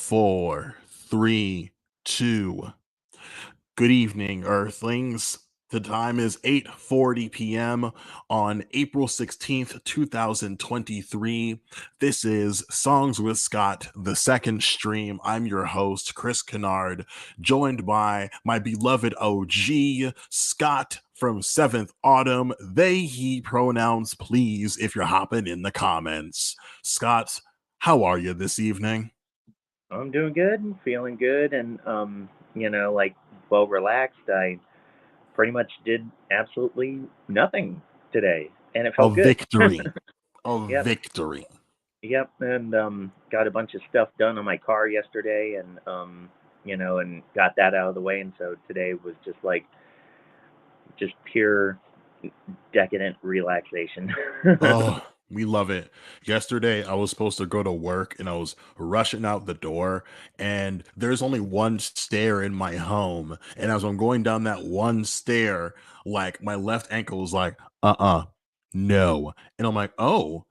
four, three, two. Good evening, Earthlings. The time is 8:40 p.m. on April 16th, 2023. This is Songs with Scott, the second stream. I'm your host, Chris Kennard, joined by my beloved OG, Scott from 7th Autumn. They, he pronouns, please, if you're hopping in the comments. Scott, how are you this evening? I'm doing good and feeling good and like well relaxed. I pretty much did absolutely nothing today and it A felt good. victory. A Yep. victory. Yep. And got a bunch of stuff done on my car yesterday and and got that out of the way and so today was just like just pure decadent relaxation. Oh, we love it. Yesterday, I was supposed to go to work and I was rushing out the door, and there's only one stair in my home. And as I'm going down that one stair, like my left ankle was like, no. And I'm like, oh,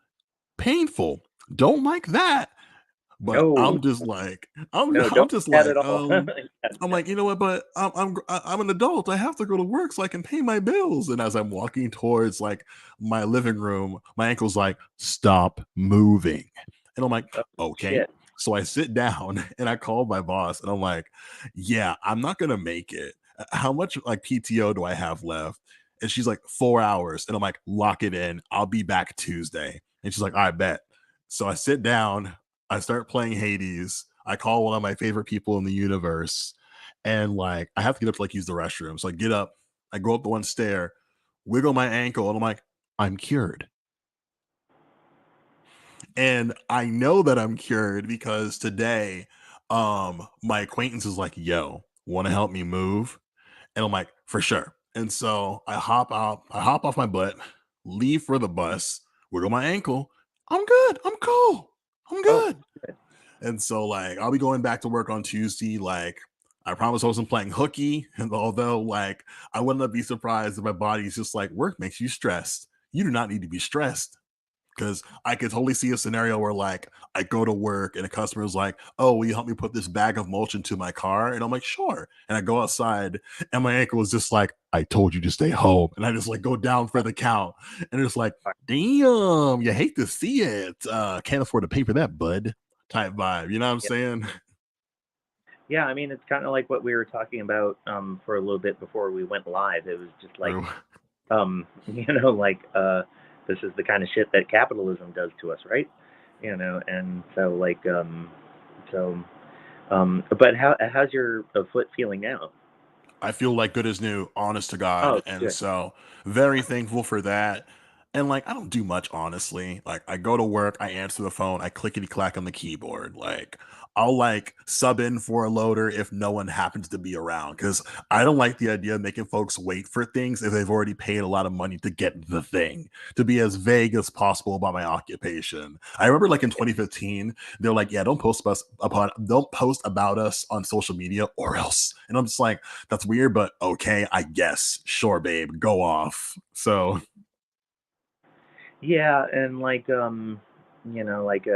painful. Don't like that. But No, I'm just like, I'm, no, I'm don't just do that like, at all. I'm like, you know what? But I'm an adult. I have to go to work so I can pay my bills. And as I'm walking towards like my living room, my ankle's like, stop moving. And I'm like, Oh, okay. shit. So I sit down and I call my boss and I'm like, yeah, I'm not gonna make it. How much like PTO do I have left? And she's like, 4 hours. And I'm like, lock it in. I'll be back Tuesday. And she's like, I bet. So I sit down, I start playing Hades. I call one of my favorite people in the universe, and like I have to get up to like use the restroom. So I get up, I go up the one stair, wiggle my ankle, and I'm like, I'm cured. And I know that I'm cured because today, my acquaintance is like, yo, want to help me move? And I'm like, for sure. And so I hop off my butt, leave for the bus, wiggle my ankle. I'm good. I'm cool. I'm Oh, good. And so like I'll be going back to work on Tuesday. Like I promise I wasn't playing hooky. And although like I wouldn't be surprised if my body's just like work makes you stressed. You do not need to be stressed. Because I could totally see a scenario where like I go to work and a customer is like, oh, will you help me put this bag of mulch into my car? And I'm like, sure. And I go outside and my ankle is just like, I told you to stay home. And I just like go down for the count. And it's like, damn, you hate to see it. Can't afford to pay for that, bud. Type vibe. You know what I'm yeah. saying? Yeah, I mean, it's kind of like what we were talking about for a little bit before we went live. It was just like, True. this is the kind of shit that capitalism does to us, right? And so like, so, but how's your foot feeling now? I feel like good as new, honest to God. Oh, And good. so very thankful for that. And like I don't do much, honestly. Like I go to work, I answer the phone, I clickety clack on the keyboard. Like I'll like sub in for a loader if no one happens to be around. Cause I don't like the idea of making folks wait for things if they've already paid a lot of money to get the thing. To be as vague as possible about my occupation. I remember like in 2015, they're like, yeah, don't post about us on social media or else. And I'm just like, that's weird, but okay, I guess. Sure, babe, go off. So, Yeah, and like, like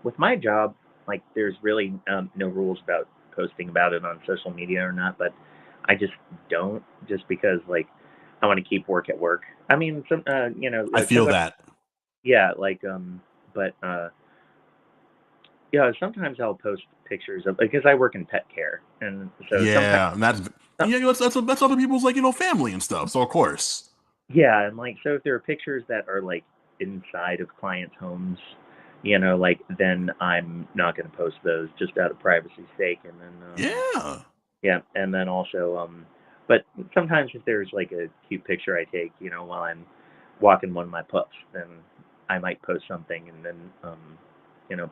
with my job, like, there's really no rules about posting about it on social media or not, but I just don't, just because like I want to keep work at work. I mean, I because feel that. yeah, like, but yeah, sometimes I'll post pictures of because I work in pet care, and so sometimes, Yeah, and that's some- yeah, that's other people's like family and stuff. So of course, yeah, and like, so if there are pictures that are like inside of clients' homes, like then I'm not going to post those just out of privacy's sake, and then yeah. yeah, and then also but sometimes if there's like a cute picture I take, while I'm walking one of my pups, then I might post something, and then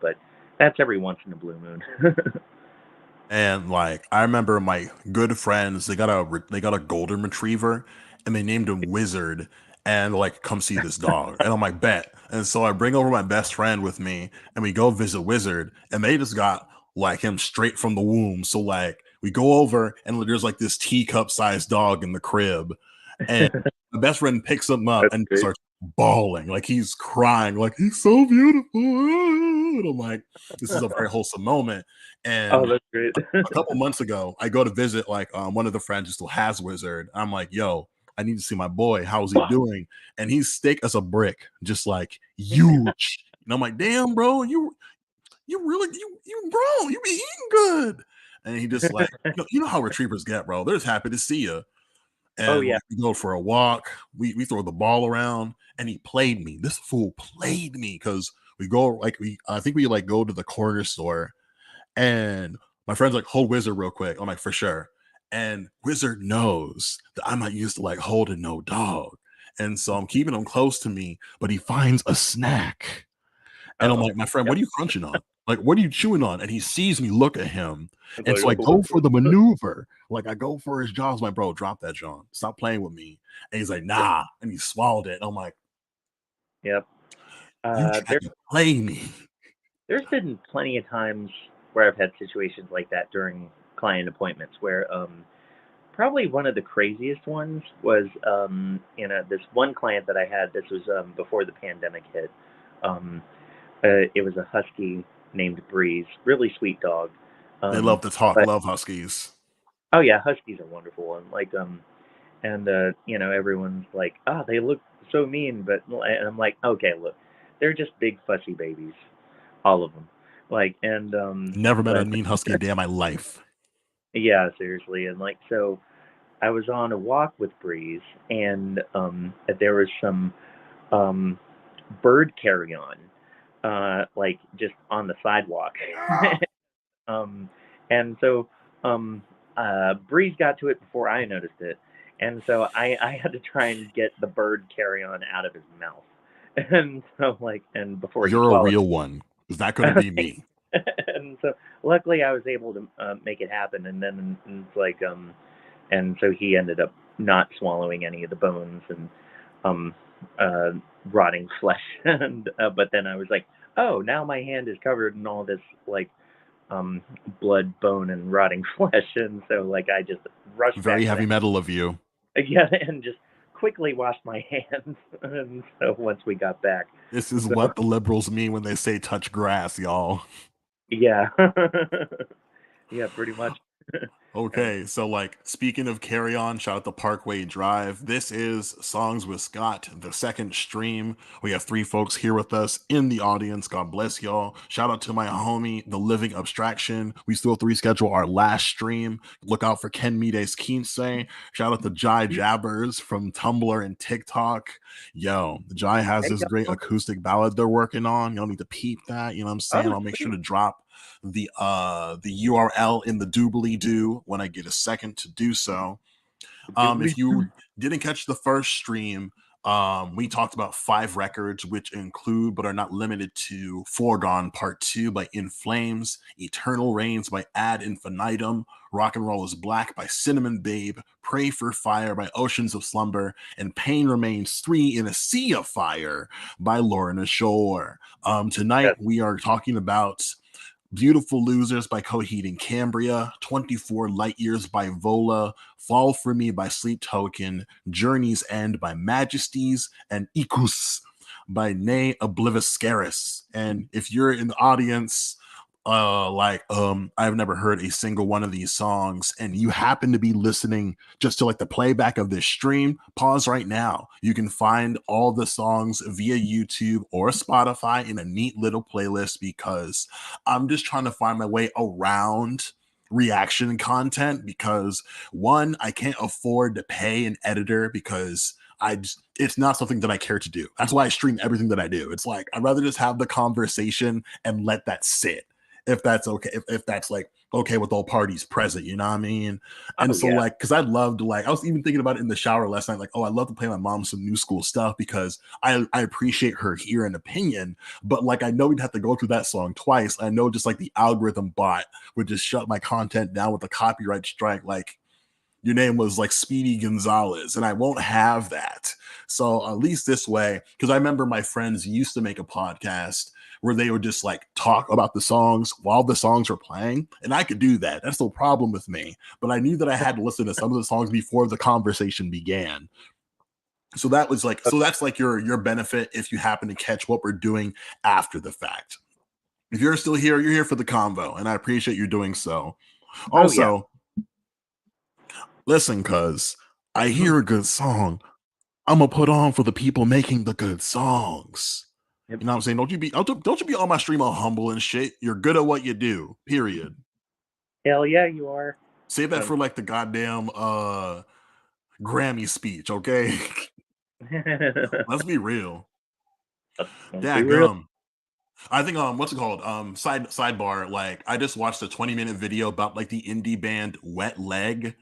but that's every once in a blue moon. And like I remember my good friends, they got a golden retriever, and they named him Wizard. And like, come see this dog. And I'm like, bet. And so I bring over my best friend with me, and we go visit Wizard, and they just got like him straight from the womb. So like, we go over, and there's like this teacup sized dog in the crib, and my best friend picks him up That's and great. starts bawling, like he's crying, like he's so beautiful. And I'm like, this is a very wholesome moment. Oh, And that's great. a couple months ago, I go to visit like one of the friends who still has Wizard. I'm like, yo, I need to see my boy. How's he doing? And he's thick as a brick, just like huge. And I'm like, damn, bro, you really you bro, you be eating good. And he just like, you know how retrievers get, bro. They're just happy to see you. Oh, And yeah. like, we go for a walk. We throw the ball around, and he played me. This fool played me because we go like we I think we like go to the corner store, and my friend's like, hold Wizard real quick. I'm like, for sure. And Wizard knows that I'm not used to like holding no dog. And so I'm keeping him close to me, but he finds a snack. And I'm Uh-oh. like, my friend, Yep. what are you crunching on? Like, what are you chewing on? And he sees me look at him. It's And like, so I oh, go for the maneuver. Like, I go for his jaws. My bro, drop that, John. Stop playing with me. And he's like, yep. nah. And he swallowed it. And I'm like, Yep. you Uh, tried there, to play me. there's been plenty of times where I've had situations like that during client appointments where probably one of the craziest ones was this one client that I had. This was before the pandemic hit. Um, it was a husky named Breeze, really sweet dog. They Um, love to talk, but love huskies. oh yeah, huskies are wonderful, and everyone's like, oh, they look so mean, and I'm like, okay, look, they're just big fussy babies, all of them. Like, Never met a but mean husky a day in my life. yeah, seriously, and like so. I was on a walk with Breeze, and there was some um, bird carrion, like just on the sidewalk. um, and so Breeze got to it before I noticed it, and so I had to try and get the bird carrion out of his mouth, and so and before he You're a swallowed real one. Is that going to be it. me? And so luckily I was able to make it happen, and then it's like and so he ended up not swallowing any of the bones and um uh rotting flesh, and but then I was like, oh, now my hand is covered in all this like um blood, bone, and rotting flesh, and so like I just rushed Very back to heavy that. metal of you. Yeah, and just quickly washed my hands, and so once we got back, This is so what the liberals mean when they say touch grass, y'all. yeah. Yeah, pretty much. Uh, Okay, so like speaking of carry on, shout out to Parkway Drive. This is Songs with Scott, the second stream. We have three folks here with us in the audience. God bless y'all. Shout out to my homie, The Living Abstraction. We still have to reschedule our last stream. Look out for Ken Mide's Kinsey. Shout out to Jai Jabbers from Tumblr and TikTok. Yo, Jai has hey, this great y'all. acoustic ballad they're working on. Y'all need to peep that. You know what I'm saying? Oh, I'll make sure sweet. to drop the URL in the doobly doo when I get a second to do so. Doobly. If you didn't catch the first stream, we talked about 5 records, which include but are not limited to Foregone Part 2 by In Flames, Eternal Rains by Ad Infinitum, Rock and Roll is Black by Cinnamon Babe, Pray for Fire by Oceans of Slumber, and Pain Remains 3 in a Sea of Fire by Lorna Shore. Tonight Yes. we are talking about Beautiful Losers by Coheed and Cambria, 24 Light Years by Vola, Fall For Me by Sleep Token, Journey's End by Majesties, and Ikus by Ne Obliviscaris. And if you're in the audience, I've never heard a single one of these songs, and you happen to be listening just to like the playback of this stream, pause right now. You can find all the songs via YouTube or Spotify in a neat little playlist, because I'm just trying to find my way around reaction content, because one, I can't afford to pay an editor, because it's not something that I care to do. That's why I stream everything that I do. It's like I'd rather just have the conversation and let that sit, if that's okay, if that's like okay with all parties present, you know what I mean? And Oh, so yeah. like, because I'd love to, like, I was even thinking about it in the shower last night, like, oh, I'd love to play my mom some new school stuff, because I appreciate her ear and opinion, but like I know we'd have to go through that song twice. I know just like the algorithm bot would just shut my content down with a copyright strike, like your name was like Speedy Gonzalez, and I won't have that. So at least this way, because I remember my friends used to make a podcast where they would just like talk about the songs while the songs were playing, and I could do that. That's no problem with me. But I knew that I had to listen to some of the songs before the conversation began. So that was like, so that's like your benefit if you happen to catch what we're doing after the fact. If you're still here, you're here for the convo, and I appreciate you doing so. Oh yeah. Also, listen, cuz I Mhm. hear a good song. I'm gonna put on for the people making the good songs. Yep. You know what I'm saying? Don't you be on my stream all humble and shit. You're good at what you do. Period. Hell yeah, you are. Save that Um, for like the goddamn Grammy speech, okay? Let's be real. let's be real. Gum. I think what's it called? Sidebar, like I just watched a 20-minute video about like the indie band Wet Leg,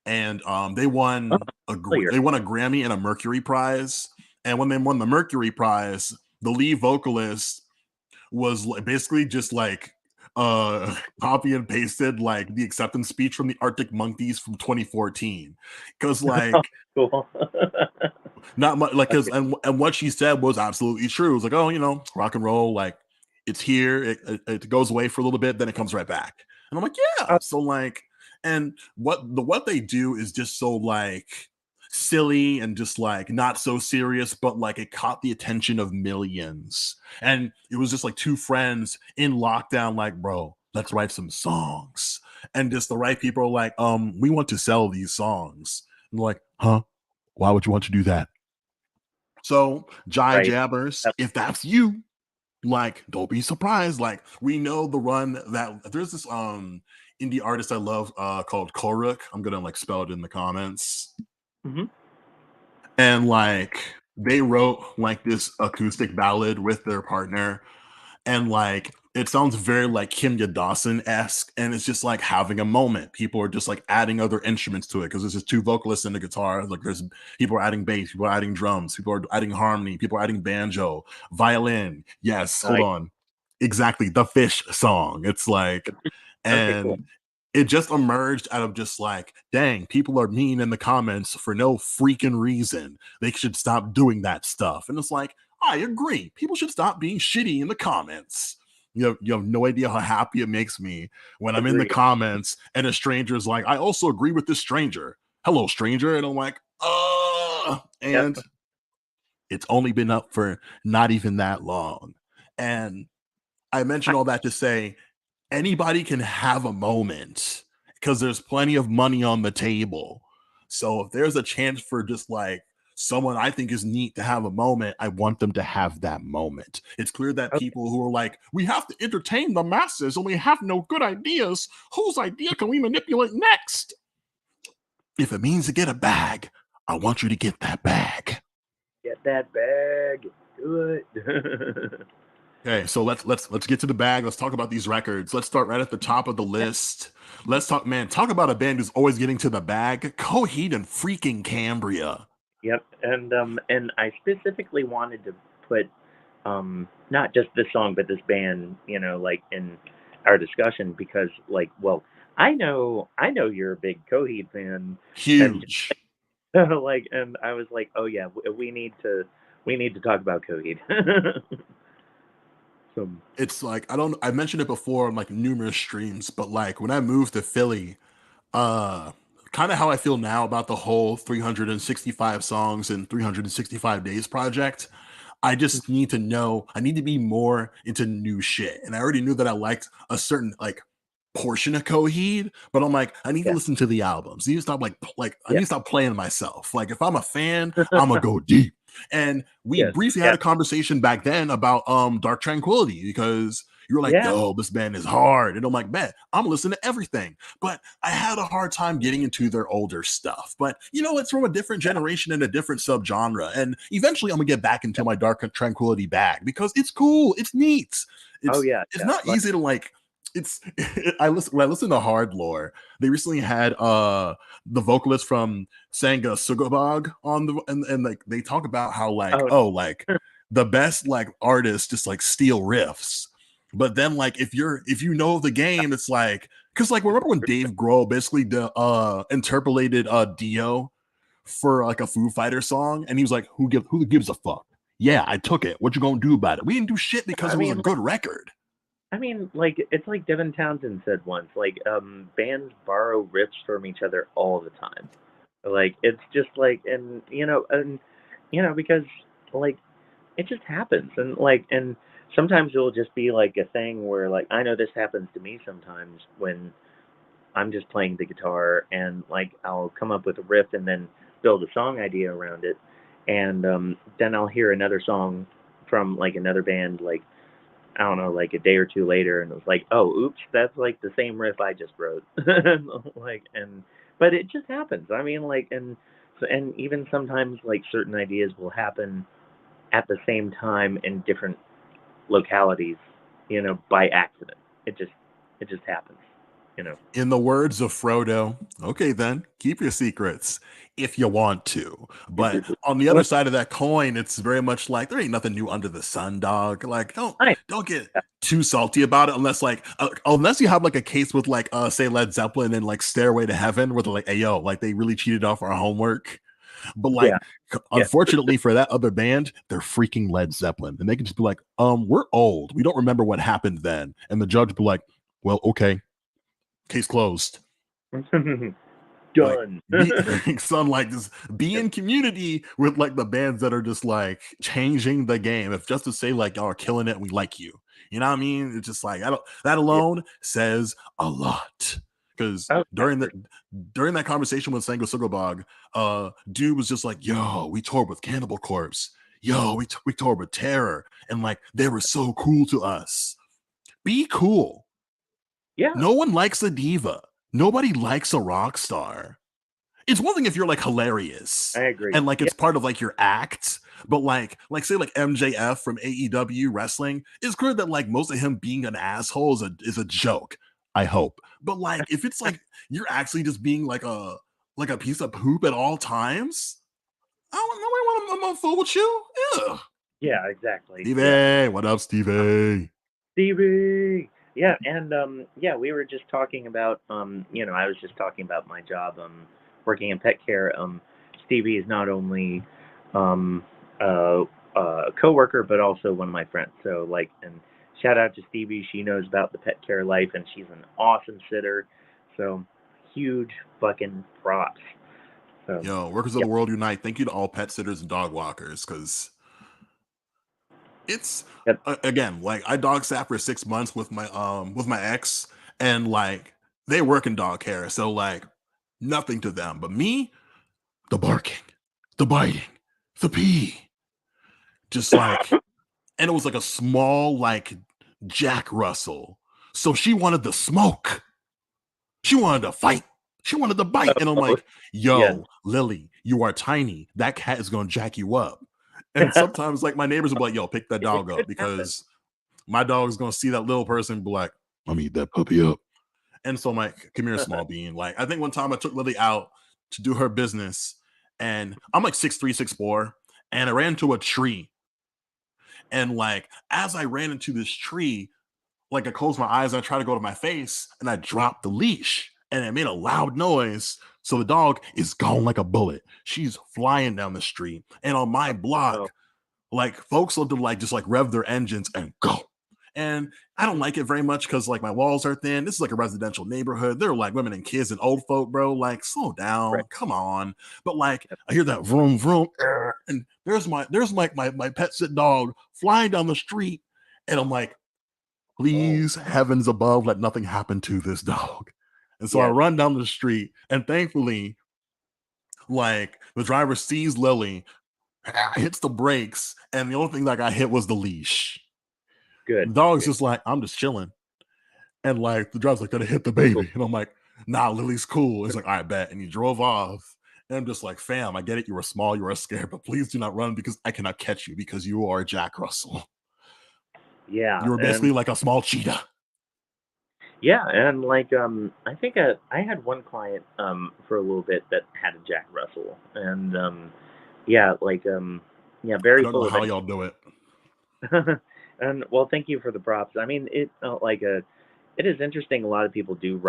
and Oh, they familiar. won a Grammy and a Mercury Prize. And when they won the Mercury Prize, the lead vocalist was like, basically just like copy and pasted like the acceptance speech from the Arctic Monkeys from 2014. Because like Cool. not much like because Okay. and what she said was absolutely true. It was like, oh, rock and roll, like it's here, it goes away for a little bit, then it comes right back. And I'm like, yeah. Oh, So like, and what they do is just so like silly and just like not so serious, but like it caught the attention of millions. And it was just like two friends in lockdown, like, bro, let's write some songs. And just the right people are like, we want to sell these songs. And like, huh? Why would you want to do that? So, Jai right. Jabbers, Yep. if that's you, like, don't be surprised. Like, we know the run that there's this indie artist I love called Koruk. I'm gonna like spell it in the comments. Hmm. And like they wrote like this acoustic ballad with their partner, and like it sounds very like Kimya Dawson-esque, and it's just like having a moment. People are just like adding other instruments to it because there's just two vocalists and the guitar. Like there's people are adding bass, people are adding drums, people are adding harmony, people are adding banjo, violin. Yes, hold Nice. on. Exactly, the Fish song. It's like, Okay, cool. and it just emerged out of just like, dang, people are mean in the comments for no freaking reason. They should stop doing that stuff. And it's like, I agree. People should stop being shitty in the comments. You have no idea how happy it makes me when I'm in the Agreed. comments and a stranger is like, I also agree with this stranger. Hello, stranger. And I'm like, Yep. and it's only been up for not even that long. And I mention all that to say anybody can have a moment because there's plenty of money on the table. So if there's a chance for just like someone I think is neat to have a moment, I want them to have that moment. It's clear that Okay. people who are like, we have to entertain the masses and we have no good ideas, whose idea can we manipulate next? If it means to get a bag, I want you to get that bag. Get that bag. Do it. Okay, so let's get to the bag. Let's talk about these records. Let's start right at the top of the list. Let's talk, man. Talk about a band who's always getting to the bag. Coheed and freaking Cambria. Yep. And I specifically wanted to put not just this song but this band, like in our discussion because like, well, I know you're a big Coheed fan, and Huge. like, and I was like, oh yeah, we need to talk about Coheed. So It's like I mentioned it before on like numerous streams, but like when I moved to Philly, uh kind of how I feel now about the whole 365 songs and 365 days project. I just need to know, I need to be more into new shit. And I already knew that I liked a certain like portion of Coheed, but I'm like, I need to yeah, listen to the albums. I need to stop like I yeah, need to stop playing myself. Like if I'm a fan, I'm gonna go deep. And we yes, briefly had yeah, a conversation back then about Dark Tranquility because you were like, yeah. yo, this band is hard. And I'm like, man, I'm listening to everything. But I had a hard time getting into their older stuff. But it's from a different Yeah. generation and a different subgenre. And eventually I'm gonna get back into my Dark Tranquility bag because it's cool, it's neat. Oh It's yeah, it's yeah. not Like, easy to like it's I listen when I listen to Hard Lore. They recently had the vocalist from Sanga Sugabog on and like they talk about how like oh, like the best like artists just like steal riffs. But then like if you know the game, it's like because like remember when Dave Grohl basically interpolated Dio for like a Foo Fighter song, and he was like, who gives a fuck? Yeah, I took it. What you gonna do about it? We didn't do shit because I it was a mean, good record. like it's like Devin Townsend said once, like bands borrow riffs from each other all the time. Like it's just like, and because like it just happens, and like, and sometimes it'll just be like a thing where like I know this happens to me sometimes when I'm just playing the guitar and like I'll come up with a riff and then build a song idea around it, and then I'll hear another song from like another band like I don't know like a day or two later, and it's like oh oops that's like the same riff I just wrote, like and but it just happens. I mean like and even sometimes like certain ideas will happen at the same time in different localities, by accident. It just happens, you know. In the words of Frodo, okay, then keep your secrets if you want to. But on the other Well, side of that coin, it's very much like there ain't nothing new under the sun, dog. Like, I don't get too salty about it unless unless you have like a case with like say Led Zeppelin and like Stairway to Heaven where they're like, hey yo, like they really cheated off our homework. But yeah, like yeah, unfortunately for that other band, they're freaking Led Zeppelin. And they can just be like, we're old. We don't remember what happened then. And the judge be like, well, okay, case closed. Like done. be son like this be in community with like the bands that are just like changing the game. If just to say like y'all are killing it, we like you. You know what I mean? It's just like I don't that Yeah. alone says a lot. Because Oh, yeah, during that conversation with Sango Sugabog, dude was just like, yo, we toured with Cannibal Corpse. Yo, we toured with Terror. And like they were so cool to us. Be cool. yeah, No one likes a diva. Nobody likes a rock star. It's one thing if you're like hilarious I agree. and like Yeah, it's part of like your act, but like say like MJF from AEW wrestling, it's clear that like most of him being an asshole is a joke. I hope, but like if it's like you're actually just being like a piece of poop at all times, I don't know. I want to fool with you. Yeah, yeah, exactly. Yeah, Stevie, what up, Stevie? Stevie. Yeah, and yeah, we were just talking about I was just talking about my job working in pet care. Stevie is not only um a coworker but also one of my friends. So like and shout out to Stevie. She knows about the pet care life and she's an awesome sitter. So huge fucking props. So Yo, workers of yeah. the world unite! Thank you to all pet sitters and dog walkers because it's Yep. again like I dog sat for 6 months with my ex and like they work in dog care so like nothing to them but me the barking the biting the pee just like and it was like a small like Jack Russell so she wanted the smoke she wanted to fight she wanted to bite and I'm Oh, like yeah. yo Lily you are tiny that cat is gonna jack you up and sometimes like my neighbors will be like yo pick that It dog up could happen. because my dog's gonna see that little person and be like, "Let me eat that puppy up." And so I'm like, "Come here, small bean." Like, I think one time I took Lily out to do her business, and I'm like 6'3", 6'4", and I ran into a tree. And like, as I ran into this tree, like I closed my eyes and I tried to go to my face, and I dropped the leash, and it made a loud noise. So the dog is gone like a bullet. She's flying down the street, and on my Oh, block, like folks love to like just like rev their engines and go. And I don't like it very much because like my walls are thin. This is like a residential neighborhood. There are like women and kids and old folk, bro. Like, slow right. down. Come on. But like I hear that vroom vroom, and there's like my pet sit dog flying down the street. And I'm like, Oh, please, heavens above, let nothing happen to this dog. And so I yes. run down the street, and thankfully, like the driver sees Lily, hits the brakes, and the only thing that got hit was the leash. Good. The dog's Good. just like, I'm just chilling. And like the driver's like, gonna hit the baby. And I'm like, nah, Lily's cool. He's like, all right, bet. And he drove off. And I'm just like, fam, I get it. You were small, you were scared, but please do not run because I cannot catch you because you are Jack Russell. Yeah, You were and basically like a small cheetah. yeah, and like I think I had one client for a little bit that had a Jack Russell, and yeah, like yeah, I very don't know full of how y'all do it. and well, thank you for the props. I mean, it is interesting. A lot of people do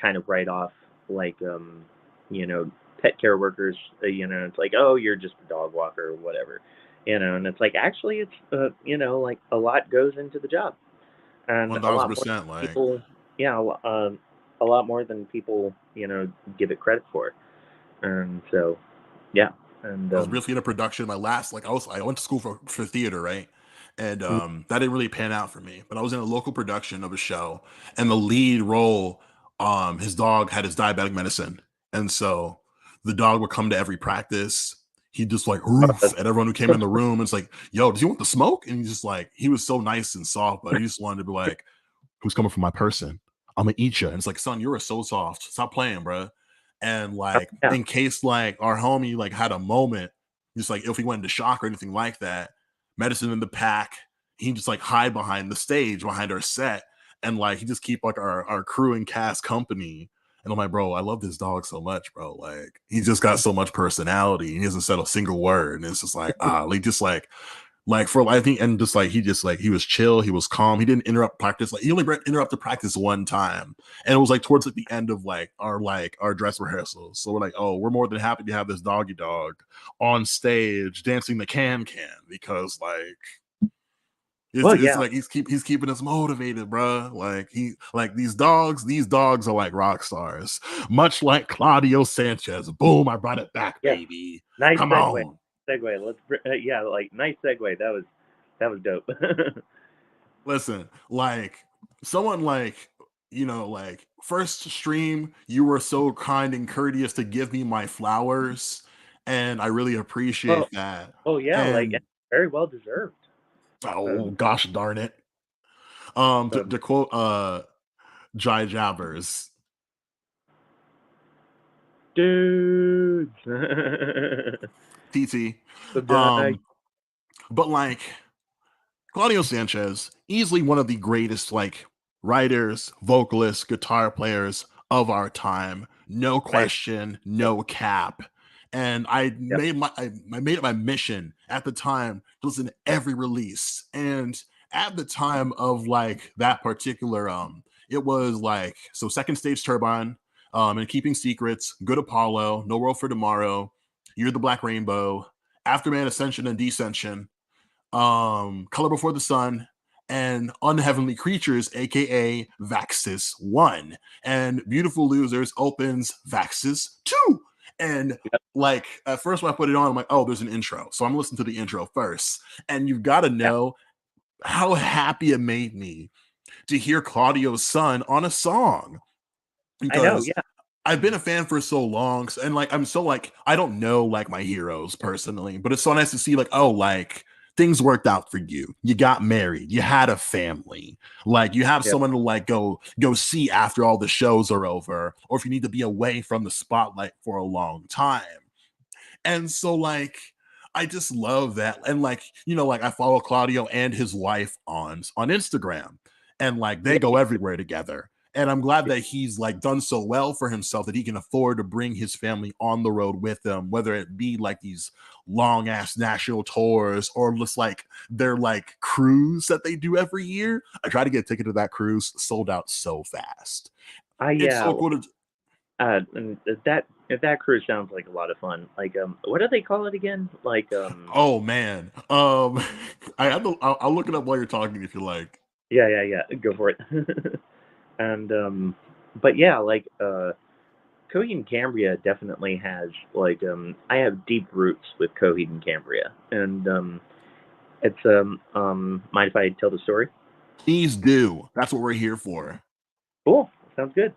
kind of write off like you know, pet care workers. It's like, oh, you're just a dog walker or whatever, and it's like actually, it's like a lot goes into the job, and One a thousand lot more percent. Like people, yeah, a lot more than people, give it credit for, and so yeah, and I was briefly in a production. My last, like I went to school for theater, right? and Mm. that didn't really pan out for me. But I was in a local production of a show, and the lead role, his dog had his diabetic medicine, and so the dog would come to every practice. He just like Oh, roof that's at everyone who came so in the room. And it's like, yo, does he want the smoke? And he's just like, he was so nice and soft, but he just wanted to be like, who's coming for my person? I'm gonna eat you. And it's like, son, you are so soft. Stop playing, bro. And like, yeah, in case like our homie like had a moment, just like if he went into shock or anything like that, medicine in the pack, he just like hide behind the stage, behind our set, and like he just keep like our crew and cast company. And I'm like, bro, I love this dog so much, bro. Like, he's just got so much personality. He hasn't said a single word. And it's just like, like just like for I think, and just like he was chill, he was calm, he didn't interrupt practice. Like he only interrupted practice one time, and it was like towards like the end of like our dress rehearsals. So we're like, oh, we're more than happy to have this doggy dog on stage dancing the can because like well, it's yeah, like he's keeping us motivated, bro. Like he like these dogs are like rock stars, much like Claudio Sanchez. Boom, I brought it back, yes, baby. nice Come segue, on. segue. Yeah, like nice segue. That was dope. Listen, like someone like like first stream, you were so kind and courteous to give me my flowers, and I really Oh, appreciate that. oh yeah, like And very well deserved. oh Um, gosh darn it. um, To quote Jai Jabbers, dudes. TT. So die. Um, but like Claudio Sanchez, easily one of the greatest like writers, vocalists, guitar players of our time. No I question, yep, no cap. And yep, I made it my mission at the time to listen to every release. And at the time of like that particular it was like so Second Stage Turbine, and Keeping Secrets, Good Apollo, No World for Tomorrow, You're the Black Rainbow, Afterman Ascension and Descension, Color Before the Sun, and Unheavenly Creatures, aka Vaxis 1. And Beautiful Losers opens Vaxis 2. And yep, like at first when I put it on, I'm like, oh, there's an intro. So I'm listening to the intro first. And you've got to yeah. know how happy it made me to hear Claudio's son on a song. I know. Because Yeah, I've been a fan for so long, and like I'm so like I don't know like my heroes personally, but it's so nice to see like oh like things worked out for you. You got married, you had a family, like you have yep. someone to like go see after all the shows are over, or if you need to be away from the spotlight for a long time. And so like I just love that. And like, like I follow Claudio and his wife on Instagram. And like they Yeah, go everywhere together. And I'm glad that he's like done so well for himself that he can afford to bring his family on the road with him, whether it be like these long ass national tours or just like their like cruise that they do every year. I try to get a ticket to that cruise, sold out so fast. It's yeah. so cool to And that cruise sounds like a lot of fun. Like, what do they call it again? Like, oh man. I have to, I'll look it up while you're talking if you like. yeah, yeah, yeah. Go for it. And but yeah, like, Coheed and Cambria definitely has like, I have deep roots with Coheed and Cambria, and it's mind if I tell the story? Please do. That's what we're here for. Cool, sounds good.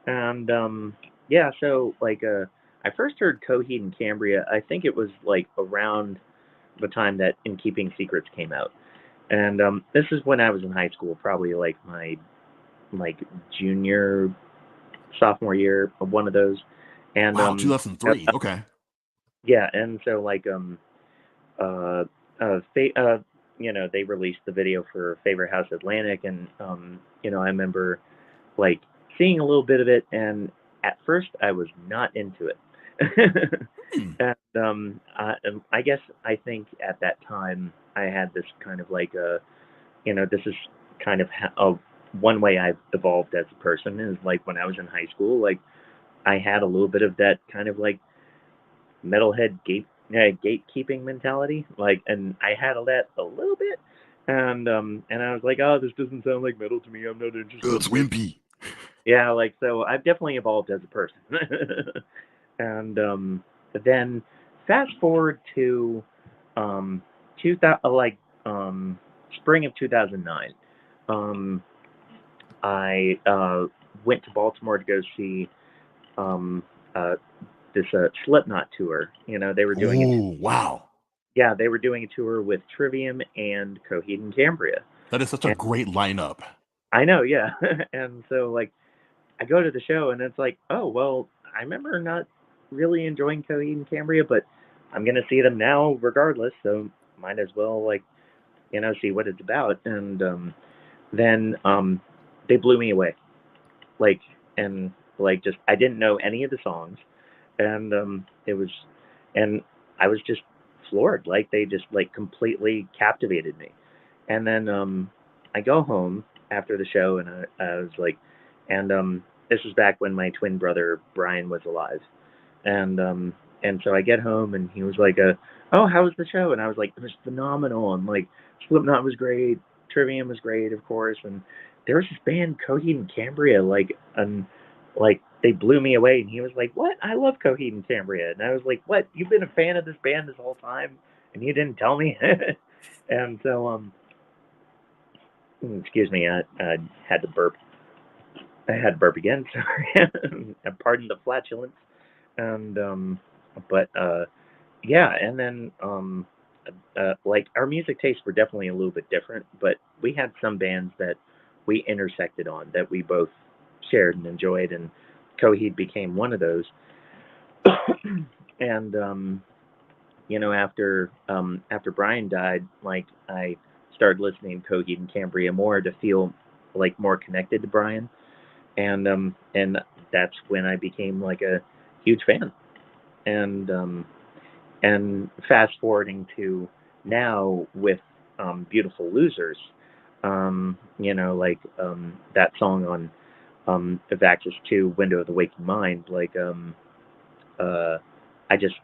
And yeah, so like, I first heard Coheed and Cambria. I think it was like around the time that In Keeping Secrets came out. And this is when I was in high school, probably like my like junior, sophomore year of one of those. And Wow, 2003. Okay. yeah, and so like uh they released the video for Favorite House Atlantic, and I remember like seeing a little bit of it, and at first I was not into it. Hmm. And I guess I think at that time I had this kind of like this is kind of one way I've evolved as a person is like when I was in high school, like I had a little bit of that kind of like metalhead gatekeeping mentality, like, and I had that a little bit, and I was like, oh, this doesn't sound like metal to me. I'm not interested It's in it. wimpy. Yeah, like so I've definitely evolved as a person. And then fast forward to 2000, like spring of 2009. Um, I went to Baltimore to go see um, uh, this Slipknot tour. They were doing it. Oh, wow. Yeah, they were doing a tour with Trivium and Coheed and Cambria. That is such a And great lineup. I know, yeah. And so like I go to the show and it's like, oh well, I remember not really enjoying Coheed and Cambria, but I'm gonna see them now regardless, so might as well like see what it's about. And then they blew me away, like and like just I didn't know any of the songs, and it was, and I was just floored. Like they just like completely captivated me. And then I go home after the show, and I was like, and this was back when my twin brother Brian was alive, and so I get home, and he was like, "Oh, how was the show?" And I was like, "It was phenomenal." And like Slipknot was great, Trivium was great, of course, and there was this band Coheed and Cambria, like they blew me away. And he was like, "What? I love Coheed and Cambria." And I was like, "What? You've been a fan of this band this whole time, and you didn't tell me?" And so excuse me, I had to burp. I had to burp again. Sorry, pardon the flatulence. And but yeah, and then like our music tastes were definitely a little bit different, but we had some bands that we intersected on that we both shared and enjoyed, and Coheed became one of those. And after Brian died, like I started listening to Coheed and Cambria more to feel like more connected to Brian, and that's when I became like a huge fan. And fast forwarding to now with Beautiful Losers, like that song on of Axis 2, Window of the Waking Mind, like uh, I just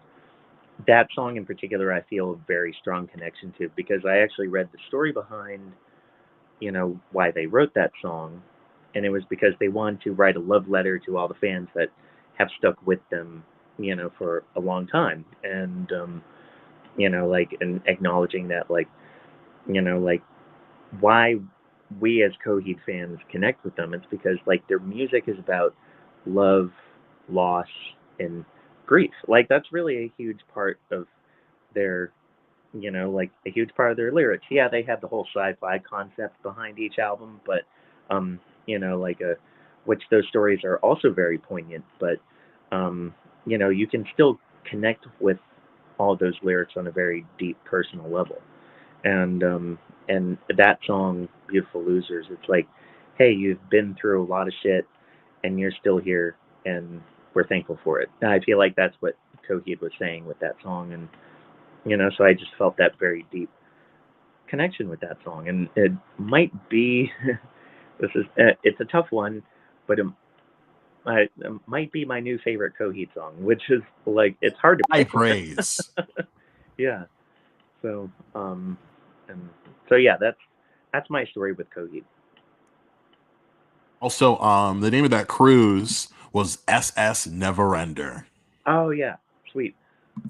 that song in particular I feel a very strong connection to, because I actually read the story behind why they wrote that song, and it was because they wanted to write a love letter to all the fans that have stuck with them, for a long time. And like, and acknowledging that, like why we as Coheed fans connect with them. It's because like their music is about love, loss, and grief. Like that's really a huge part of their, like a huge part of their lyrics. Yeah, they have the whole sci-fi concept behind each album, but like which those stories are also very poignant. But you can still connect with all those lyrics on a very deep personal level. And that song, Beautiful Losers, it's like, hey, you've been through a lot of shit, and you're still here, and we're thankful for it. And I feel like that's what Coheed was saying with that song. And so I just felt that very deep connection with that song. And it might be it's a tough one, but it might be my new favorite Coheed song, which is like it's hard to High pick. praise. Yeah. So and so yeah, that's my story with Coheed. Also, the name of that cruise was SS Neverender. Oh yeah, sweet,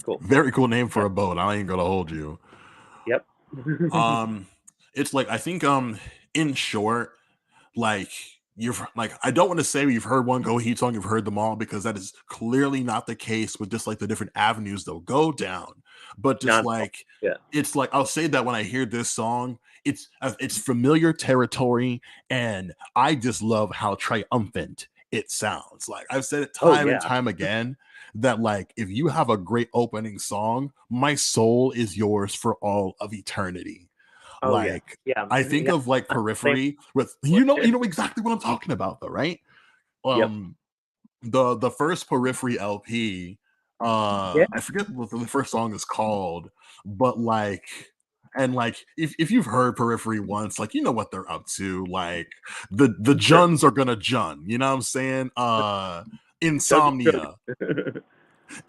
cool. Very cool name for Yeah. a boat. I ain't gonna hold you. Yep. Um, it's like, I think in short, like, you've like, I don't want to say you've heard one Coheed song, you've heard them all, because that is clearly not the case with just like the different avenues they'll go down. But just Not at all. like, Yeah. it's like, I'll say that when I hear this song, it's familiar territory, and I just love how triumphant it sounds. Like I've said it Oh time and yeah. time again, that like, if you have a great opening song, my soul is yours for all of eternity. Oh yeah. Like, Yeah. I think Yeah. of like Same. Periphery with, you know exactly what I'm talking about though, right? Yep. Um the first Periphery LP, Yeah. I forget what the first song is called, but like, and like, if you've heard Periphery once, like, you know what they're up to. Like, the Sure. Juns are gonna Jun, you know what I'm saying? Chuggy chug. Insomnia.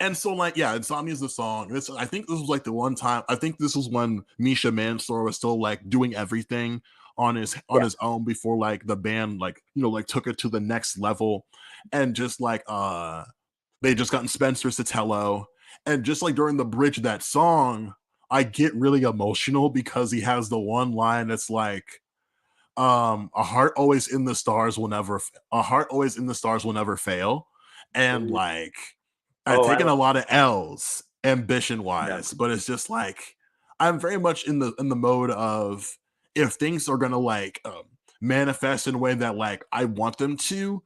And so, like, yeah, Insomnia is the song. I think this was like the one time. I think this was when Misha Mansour was still like doing everything on Yeah. his own before like the band, like, like took it to the next level, and just like they just gotten Spencer Sotelo, and just like during the bridge of that song, I get really emotional because he has the one line that's like, a heart always in the stars will never a heart always in the stars will never fail. And Ooh. like I've Oh, I taken love a lot of L's ambition that. wise, but it's just like I'm very much in the mode of if things are gonna like manifest in a way that like I want them to,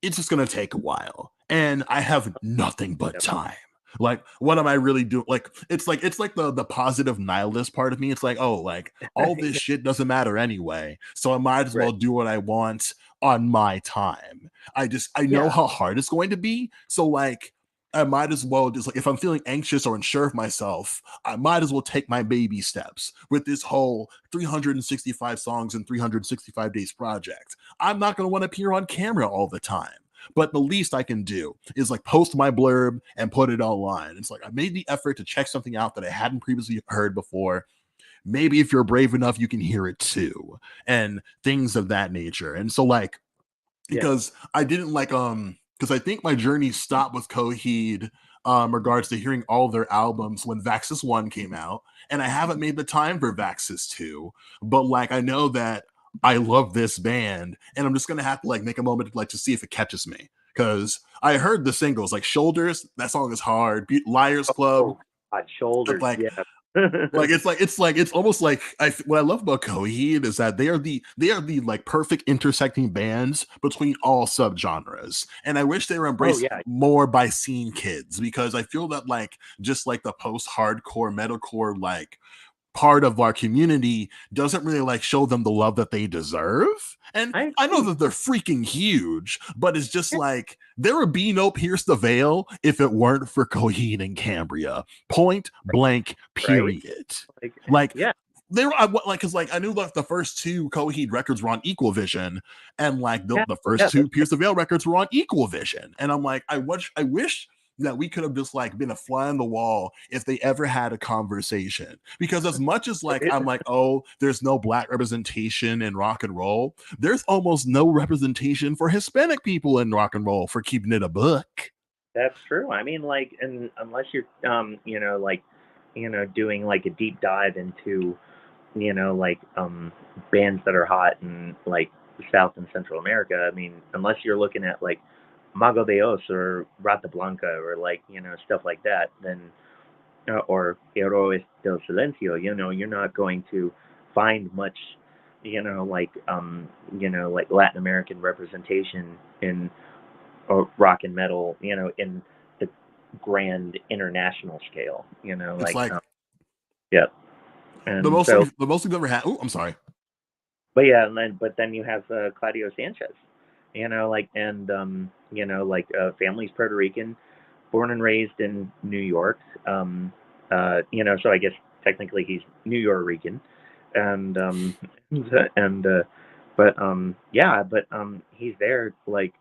it's just gonna take a while. And I have nothing but Yep. time. Like, what am I really doing? Like, it's like the positive nihilist part of me. It's like, oh, like all this Yeah, shit doesn't matter anyway. So I might as right. well do what I want on my time. I know Yeah. how hard it's going to be. So like I might as well just like if I'm feeling anxious or unsure of myself, I might as well take my baby steps with this whole 365 songs and 365 days project. I'm not going to want to appear on camera all the time. But the least I can do is like post my blurb and put it online. It's like I made the effort to check something out that I hadn't previously heard before. Maybe if you're brave enough, you can hear it too, and things of that nature. And so, like, Yeah. because I didn't like because I think my journey stopped with Coheed regards to hearing all their albums when Vaxis 1 came out, and I haven't made the time for Vaxis 2, but like I know that I love this band, and I'm just gonna have to like make a moment to, like to see if it catches me. Because I heard the singles like Shoulders, that song is hard. Liars Club, Oh, God, shoulders. like Yeah. it's almost like what I love about Coheed is that they are the like perfect intersecting bands between all subgenres, and I wish they were Oh, embraced yeah. more by scene kids because I feel that like just like the post hardcore metalcore like part of our community doesn't really like show them the love that they deserve. And I I know agree. that they're freaking huge, but it's just Yeah. like there would be no Pierce the Veil if it weren't for Coheed and Cambria. Point blank, Right. period. Like, Like yeah. they were like because like I knew like the first two Coheed records were on Equal Vision, and like Yeah. the first Yeah. two Pierce the Veil records were on Equal Vision, and I'm like I wish that we could have just like been a fly on the wall if they ever had a conversation. Because as much as like Right. I'm like, oh, there's no black representation in rock and roll, there's almost no representation for Hispanic people in rock and roll for keeping it a book. That's true. I mean, like, and unless you're, like, doing like a deep dive into, like, bands that are hot in like South and Central America. I mean, unless you're looking at like Mago de Oz or Rata Blanca or like, stuff like that, then, or Héroes del Silencio, you're not going to find much, like Latin American representation in or rock and metal, in the grand international scale, It's like yeah. And so, the most we've ever had. Oh, I'm sorry. but yeah, but then you have Claudio Sanchez, like, and like, family's Puerto Rican, born and raised in New York. So I guess technically he's New Yorican, and and but yeah, but he's there like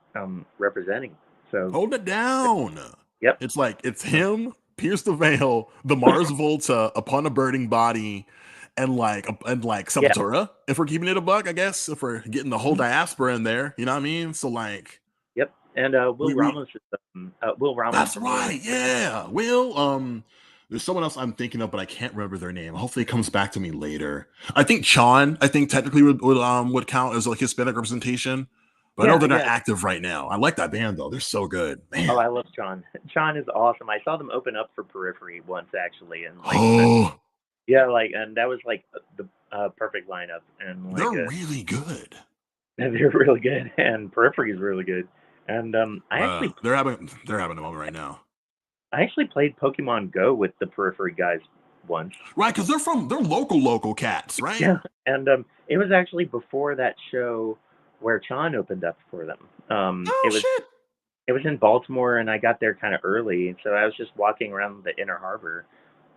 representing. So Hold it down. yep. It's like it's him, Pierce the Veil, the Mars Volta, Upon a Burning Body, and like Yeah. Sepultura. If we're keeping it a buck, I guess if we're getting the whole Mhm. diaspora in there, you know what I mean? So like Yep. And we Will Ramos that's from Rolling right, Stone. yeah. Will there's someone else I'm thinking of, but I can't remember their name. Hopefully it comes back to me later. I think Chon, I think technically would count as like Hispanic representation. But I know Yeah, they're not yeah. active right now. I like that band though. They're so good. Man. Oh, I love Sean. Sean is awesome. I saw them open up for Periphery once actually, and like, Oh, yeah, like, and that was like the perfect lineup, and like, they're really good. they're really good, and Periphery is really good. And They're having a moment right now. I actually played Pokemon Go with the Periphery guys once. Right, because they're local cats, right? Yeah, and it was actually before that show where Sean opened up for them. Oh shit. It was in Baltimore, and I got there kind of early, and so I was just walking around the Inner Harbor,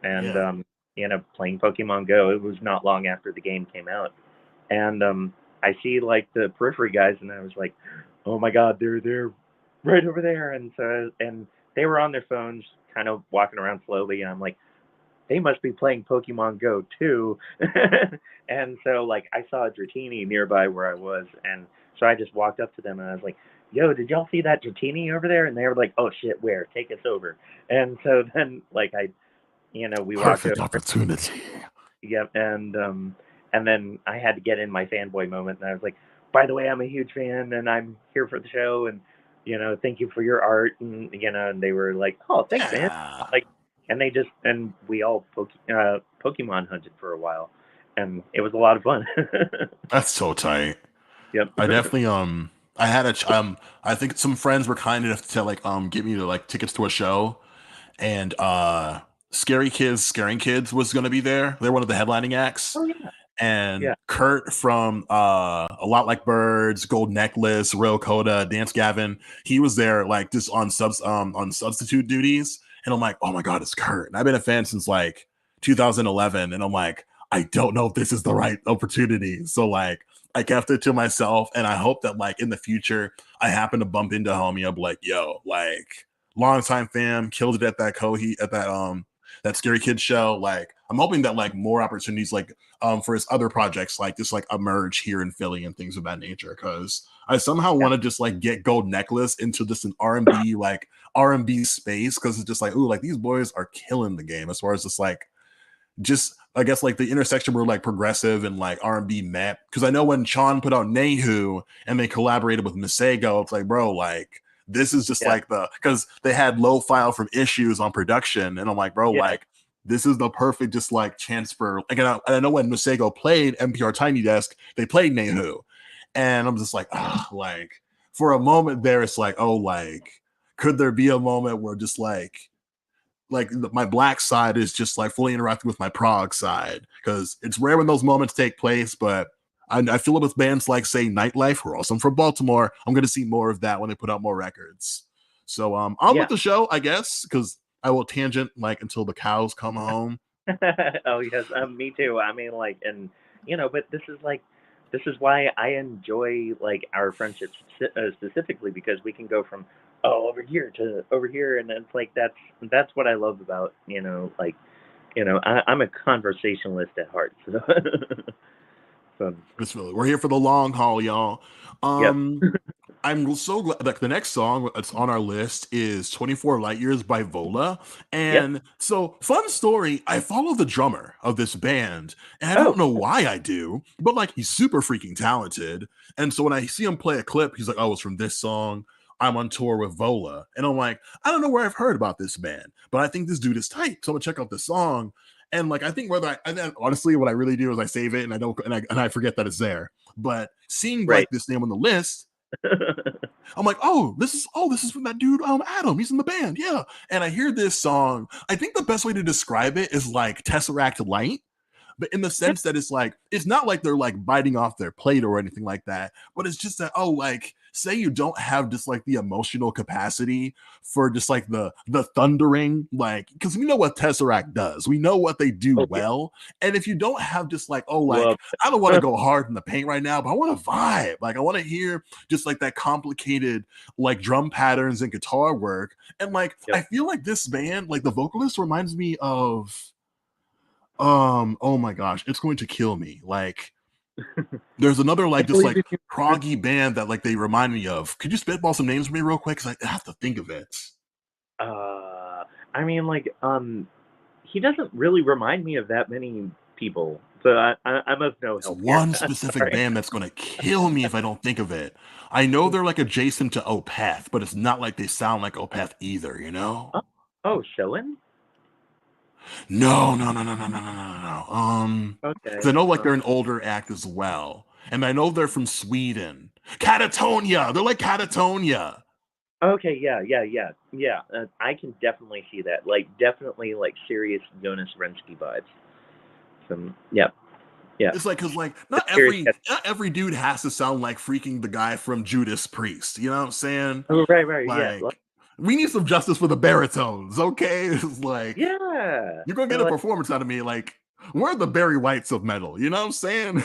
and Yeah. playing Pokemon Go. It was not long after the game came out, and I see like the Periphery guys, and I was like, oh my God, they're right over there, and so and they were on their phones, kind of walking around slowly, and I'm like, they must be playing Pokemon Go too. And so like I saw a Dratini nearby where I was, and so I just walked up to them and I was like, "Yo, did y'all see that Dratini over there?" And they were like, "Oh shit, where? Take us over." And so then like I we walked Perfect over. opportunity. Yeah, and then I had to get in my fanboy moment, and I was like, "By the way, I'm a huge fan, and I'm here for the show, and thank you for your art." And and they were like, "Oh, thanks, man." Yeah, Like, and we all Pokemon hunted for a while, and it was a lot of fun. that's so tight. Yep. I definitely I had I think some friends were kind enough to like get me to like tickets to a show, and Scary Kids Scaring Kids was going to be there. They're one of the headlining acts, Oh yeah, and yeah, Kurt from A Lot Like Birds, Gold Necklace, Royal Coda, Dance Gavin, he was there like just on substitute duties, and I'm like, oh my god, it's Kurt. And I've been a fan since like 2011, and I'm like, I don't know if this is the right opportunity. So like I kept it to myself, and I hope that like in the future I happen to bump into homie. I'm like, yo, like longtime fam, killed it at that Coheed at that Scary Kids show. Like I'm hoping that like more opportunities like for his other projects like just like emerge here in Philly and things of that nature. Because I somehow yeah, want to just like get Gold Necklace into just an R&B like R&B space, because it's just like, ooh, like these boys are killing the game as far as just I guess like the intersection where like progressive and like R&B met. Because I know when Sean put out Nehu and they collaborated with Masego, it's like, bro, like this is just yeah, like because they had low file from issues on production, and I'm like, bro, yeah, like this is the perfect just like chance for like, I know when Masego played NPR Tiny Desk, they played Nehu, and I'm just like, ah, like for a moment there, it's like, oh, like could there be a moment where just like my black side is just like fully interacting with my prog side, because it's rare when those moments take place. But I feel it with bands like say Nightlife, who are also from Baltimore. I'm going to see more of that when they put out more records. So on with yeah. the show, I guess, because I will tangent like until the cows come home. Oh yes, me too. I mean, like, and but this is why I enjoy like our friendships specifically, because we can go from over here to over here, and it's like that's what I love about like I'm a conversationalist at heart, so so We're here for the long haul, y'all. yep. I'm so glad. Like the next song that's on our list is 24 Light Years by Vola. Yep. And so, fun story, I follow the drummer of this band, and I don't Oh, know why I do, but like he's super freaking talented. And so when I see him play a clip, he's like, oh, it's from this song. I'm on tour with Vola. And I'm like, I don't know where I've heard about this band, but I think this dude is tight. So I'm gonna check out the song. And like I think whether and then honestly, what I really do is I save it and I don't and I forget that it's there. But seeing right. like this name on the list, I'm like, this is from that dude, Adam. He's in the band, yeah. And I hear this song. I think the best way to describe it is like Tesseract Light, but in the Yeah. sense that it's like it's not like they're like biting off their plate or anything like that, but it's just that, oh, like say you don't have just like the emotional capacity for just like the thundering, like because we know what Tesseract does, we know what they do Oh yeah. well. And if you don't have just like, oh, like Love I don't want to that. go hard in the paint right now, but I want to vibe, like I want to hear just like that complicated like drum patterns and guitar work. And like Yep. I feel like this band, like the vocalist reminds me of oh my gosh, it's going to kill me. Like there's another I like just believe like in you. proggy band that like they remind me of. Could you spitball some names for me real quick? Because I have to think of it. Uh, I mean, like, he doesn't really remind me of that many people, so I'm of no It's help here. one specific Sorry. band that's gonna kill me if I don't think of it. I know they're like adjacent to Opeth, but it's not like they sound like Opeth either, you know? Oh, oh, Showin? No, no, no, no, no, no, no, no, no. Because Okay. I know like they're an older act as well. And I know they're from Sweden. Catatonia! They're like Catatonia. Okay, yeah, yeah, yeah, yeah. I can definitely see that. Like, definitely, like, serious Jonas Rensky vibes. Some, yeah, yeah. It's like because like The serious. not every dude has to sound like freaking the guy from Judas Priest. You know what I'm saying? Oh, right, right, yeah, Like we need some justice for the baritones, okay? It's like yeah. you're gonna get a Like, performance out of me. Like we're the Barry Whites of metal. You know what I'm saying?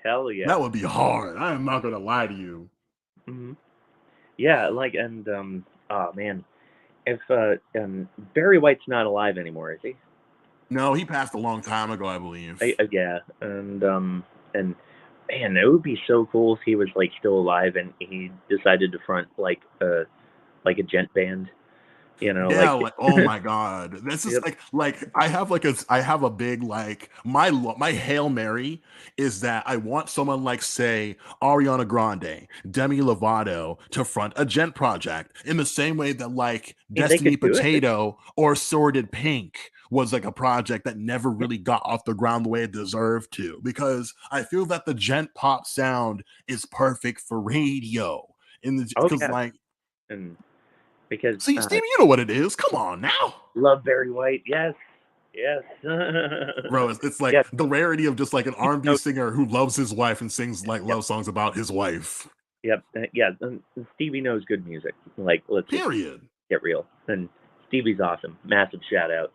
hell yeah. That would be hard. I am not gonna lie to you. hmm Yeah, like, and oh man, if Barry White's not alive anymore, is he? No, he passed a long time ago, I believe. Yeah, and man, it would be so cool if he was like still alive and he decided to front like a gent band. Yeah, like like oh my god, this is yep, like I have a big like my Hail Mary is that I want someone like say Ariana Grande, Demi Lovato to front a Gent project in the same way that like I mean, they Destiny could do it. Potato or Sordid Pink was like a project that never Yeah. really got off the ground the way it deserved to, because I feel that the Gent pop sound is perfect for radio in the Oh because yeah, like and because see Stevie, you know what it is. Come on now. love Barry White. Yes, yes. Bro, it's like Yeah, the rarity of just like an you R&B know, singer who loves his wife and sings like yep, love songs about his wife. yep, yeah. And Stevie knows good music. Like, let's just Period. get real. And Stevie's awesome. Massive shout out.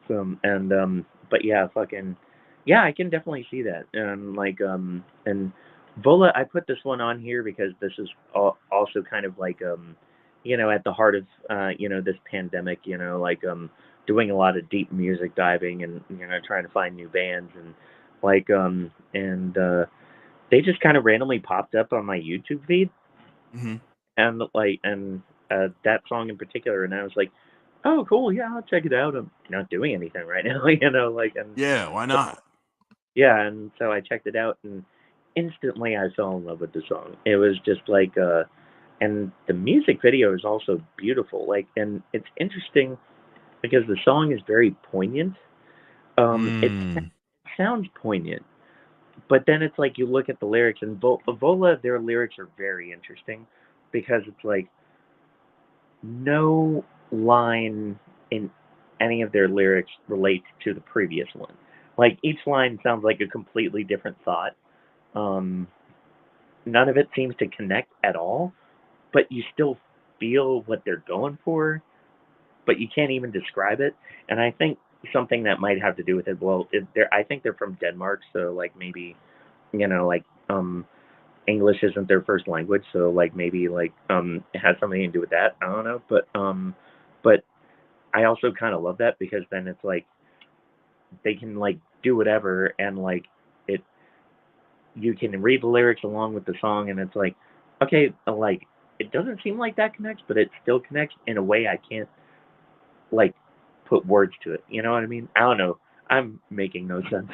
And but yeah, fucking yeah, I can definitely see that. And Vola, I put this one on here because this is also kind of like at the heart of this pandemic. Doing a lot of deep music diving and trying to find new bands and like and they just kind of randomly popped up on my YouTube feed Mhm. and that song in particular, and I was like, "Oh, cool, yeah, I'll check it out." I'm not doing anything right now, and Yeah, why not? yeah, and so I checked it out, and instantly I fell in love with the song. It was just like, and the music video is also beautiful. Like, and it's interesting because the song is very poignant. It Mm. sounds poignant, but then it's like you look at the lyrics, and Vola, their lyrics are very interesting because it's like no line in any of their lyrics relates to the previous one. Like each line sounds like a completely different thought. Um, None of it seems to connect at all, but you still feel what they're going for, but you can't even describe it. And I think something that might have to do with it. Well, I think they're from Denmark, so like maybe like English isn't their first language, so like maybe like it has something to do with that. I don't know, but I also kind of love that because then it's like they can like do whatever and like it you can read the lyrics along with the song and it's like okay, like it doesn't seem like that connects, but it still connects in a way I can't like put words to it. You know what I mean? I don't know. I'm making no sense.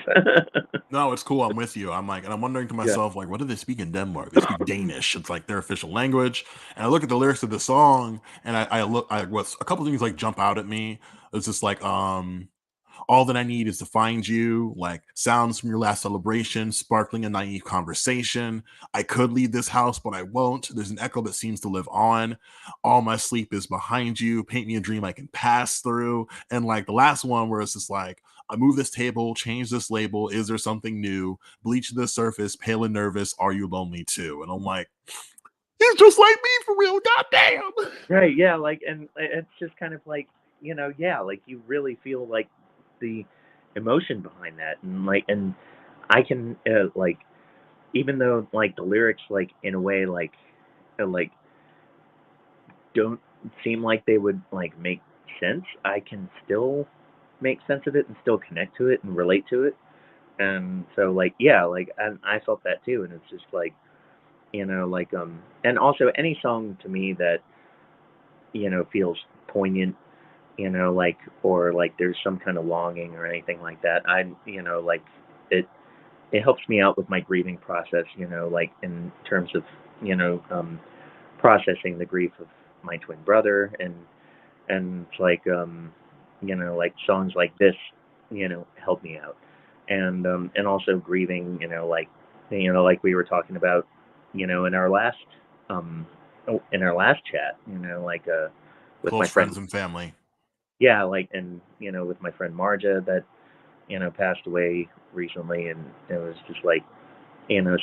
No, it's cool. I'm with you. I'm like, and I'm wondering to Yeah. myself, like, what do they speak in Denmark? They speak Danish. It's like their official language. And I look at the lyrics of the song, and what's a couple things like jump out at me. It's just like, all that I need is to find you, like sounds from your last celebration, sparkling a naive conversation. I could leave this house, but I won't. There's an echo that seems to live on. All my sleep is behind you. Paint me a dream I can pass through. And like the last one where it's just like, I move this table, change this label. Is there something new? Bleach the surface, pale and nervous. Are you lonely too? And I'm like, he's just like me for real. Goddamn. Right, yeah, like, and it's just kind of like, yeah, like you really feel like the emotion behind that, and like, and I can like, even though like the lyrics, like in a way, like don't seem like they would like make sense, I can still make sense of it and still connect to it and relate to it, and so like, yeah, like, and I felt that too, and it's just like, and also any song to me that feels poignant, like or like there's some kind of longing or anything like that. Like it it helps me out with my grieving process, like in terms of, you know, um processing the grief of my twin brother and it's like like songs like this, help me out. And also grieving, like we were talking about, in our last chat, with my Close friend, friends and family. yeah, like, and with my friend Marja that passed away recently, and it was just like,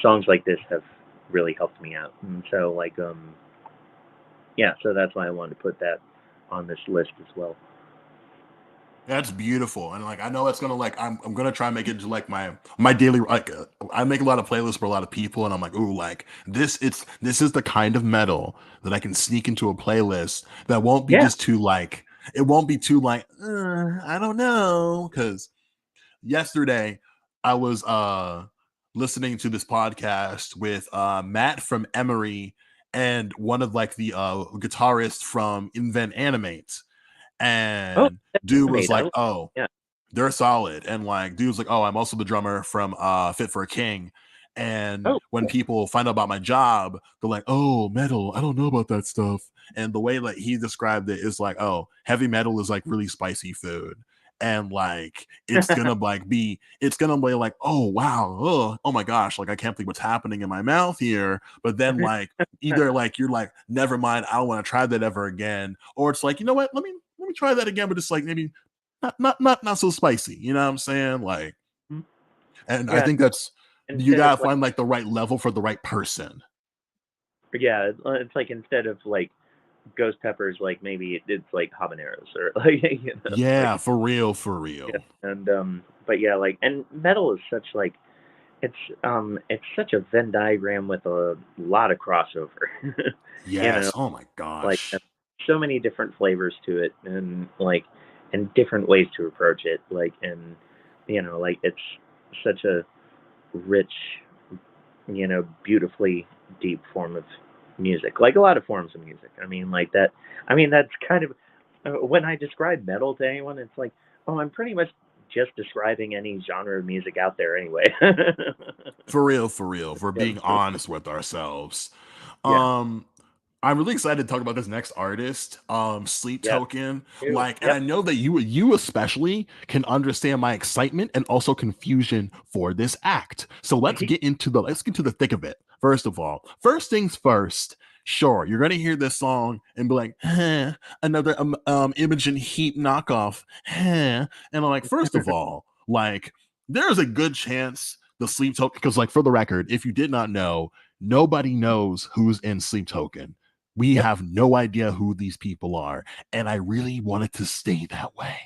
songs like this have really helped me out, and so like, yeah, so that's why I wanted to put that on this list as well. That's beautiful, and like I know it's gonna like I'm gonna try and make it to like my daily like I make a lot of playlists for a lot of people, and I'm like, ooh, like this is the kind of metal that I can sneak into a playlist that won't be Yeah, just too like it won't be too like I don't know, because yesterday I was listening to this podcast with Matt from Emery and one of like the guitarists from Invent Animate. Oh, And that's dude was made. I like, don't. "Oh, Yeah. they're solid." And like, dude was like, "Oh, I'm also the drummer from Fit for a King." And Oh, when cool. people find out about my job, they're like, "Oh, metal, I don't know about that stuff." And the way that he described it is like, "Oh, heavy metal is like really spicy food." And like it's gonna be like, oh wow, oh my gosh, like I can't think what's happening in my mouth here. But then like either like you're like, never mind, I don't want to try that ever again, or it's like, you know what, let me try that again, but it's like maybe not so spicy. You know what I'm saying? Like, Mhm. and I Yeah. think that's you Instead of gotta like, find like the right level for the right person. yeah, it's like instead of like ghost peppers, like maybe it's like habaneros or like like Yeah, for real, for yeah. real. And but yeah, like and metal is such like it's such a Venn diagram with a lot of crossover. you know, Yes. Oh my like gosh. so many different flavors to it and like and different ways to approach it. Like and like it's such a rich, beautifully deep form of music. Like a lot of forms of music. I mean, like that. I mean, that's kind of when I describe metal to anyone, it's like, oh, I'm pretty much just describing any genre of music out there anyway. For real, for real. If we're Yeah, being honest with ourselves. yeah, Um, I'm really excited to talk about this next artist, Sleep yeah. Token. Ew. Like, and I Yep. know that you especially can understand my excitement and also confusion for this act. So let's get to the thick of it. First of all, first things first. Sure, you're gonna hear this song and be like, another Imogen Heap knockoff, and I'm like, first of all, like, there's a good chance the Sleep Token, because like for the record, if you did not know, nobody knows who's in Sleep Token. We Yep. have no idea who these people are. And I really wanted to stay that way.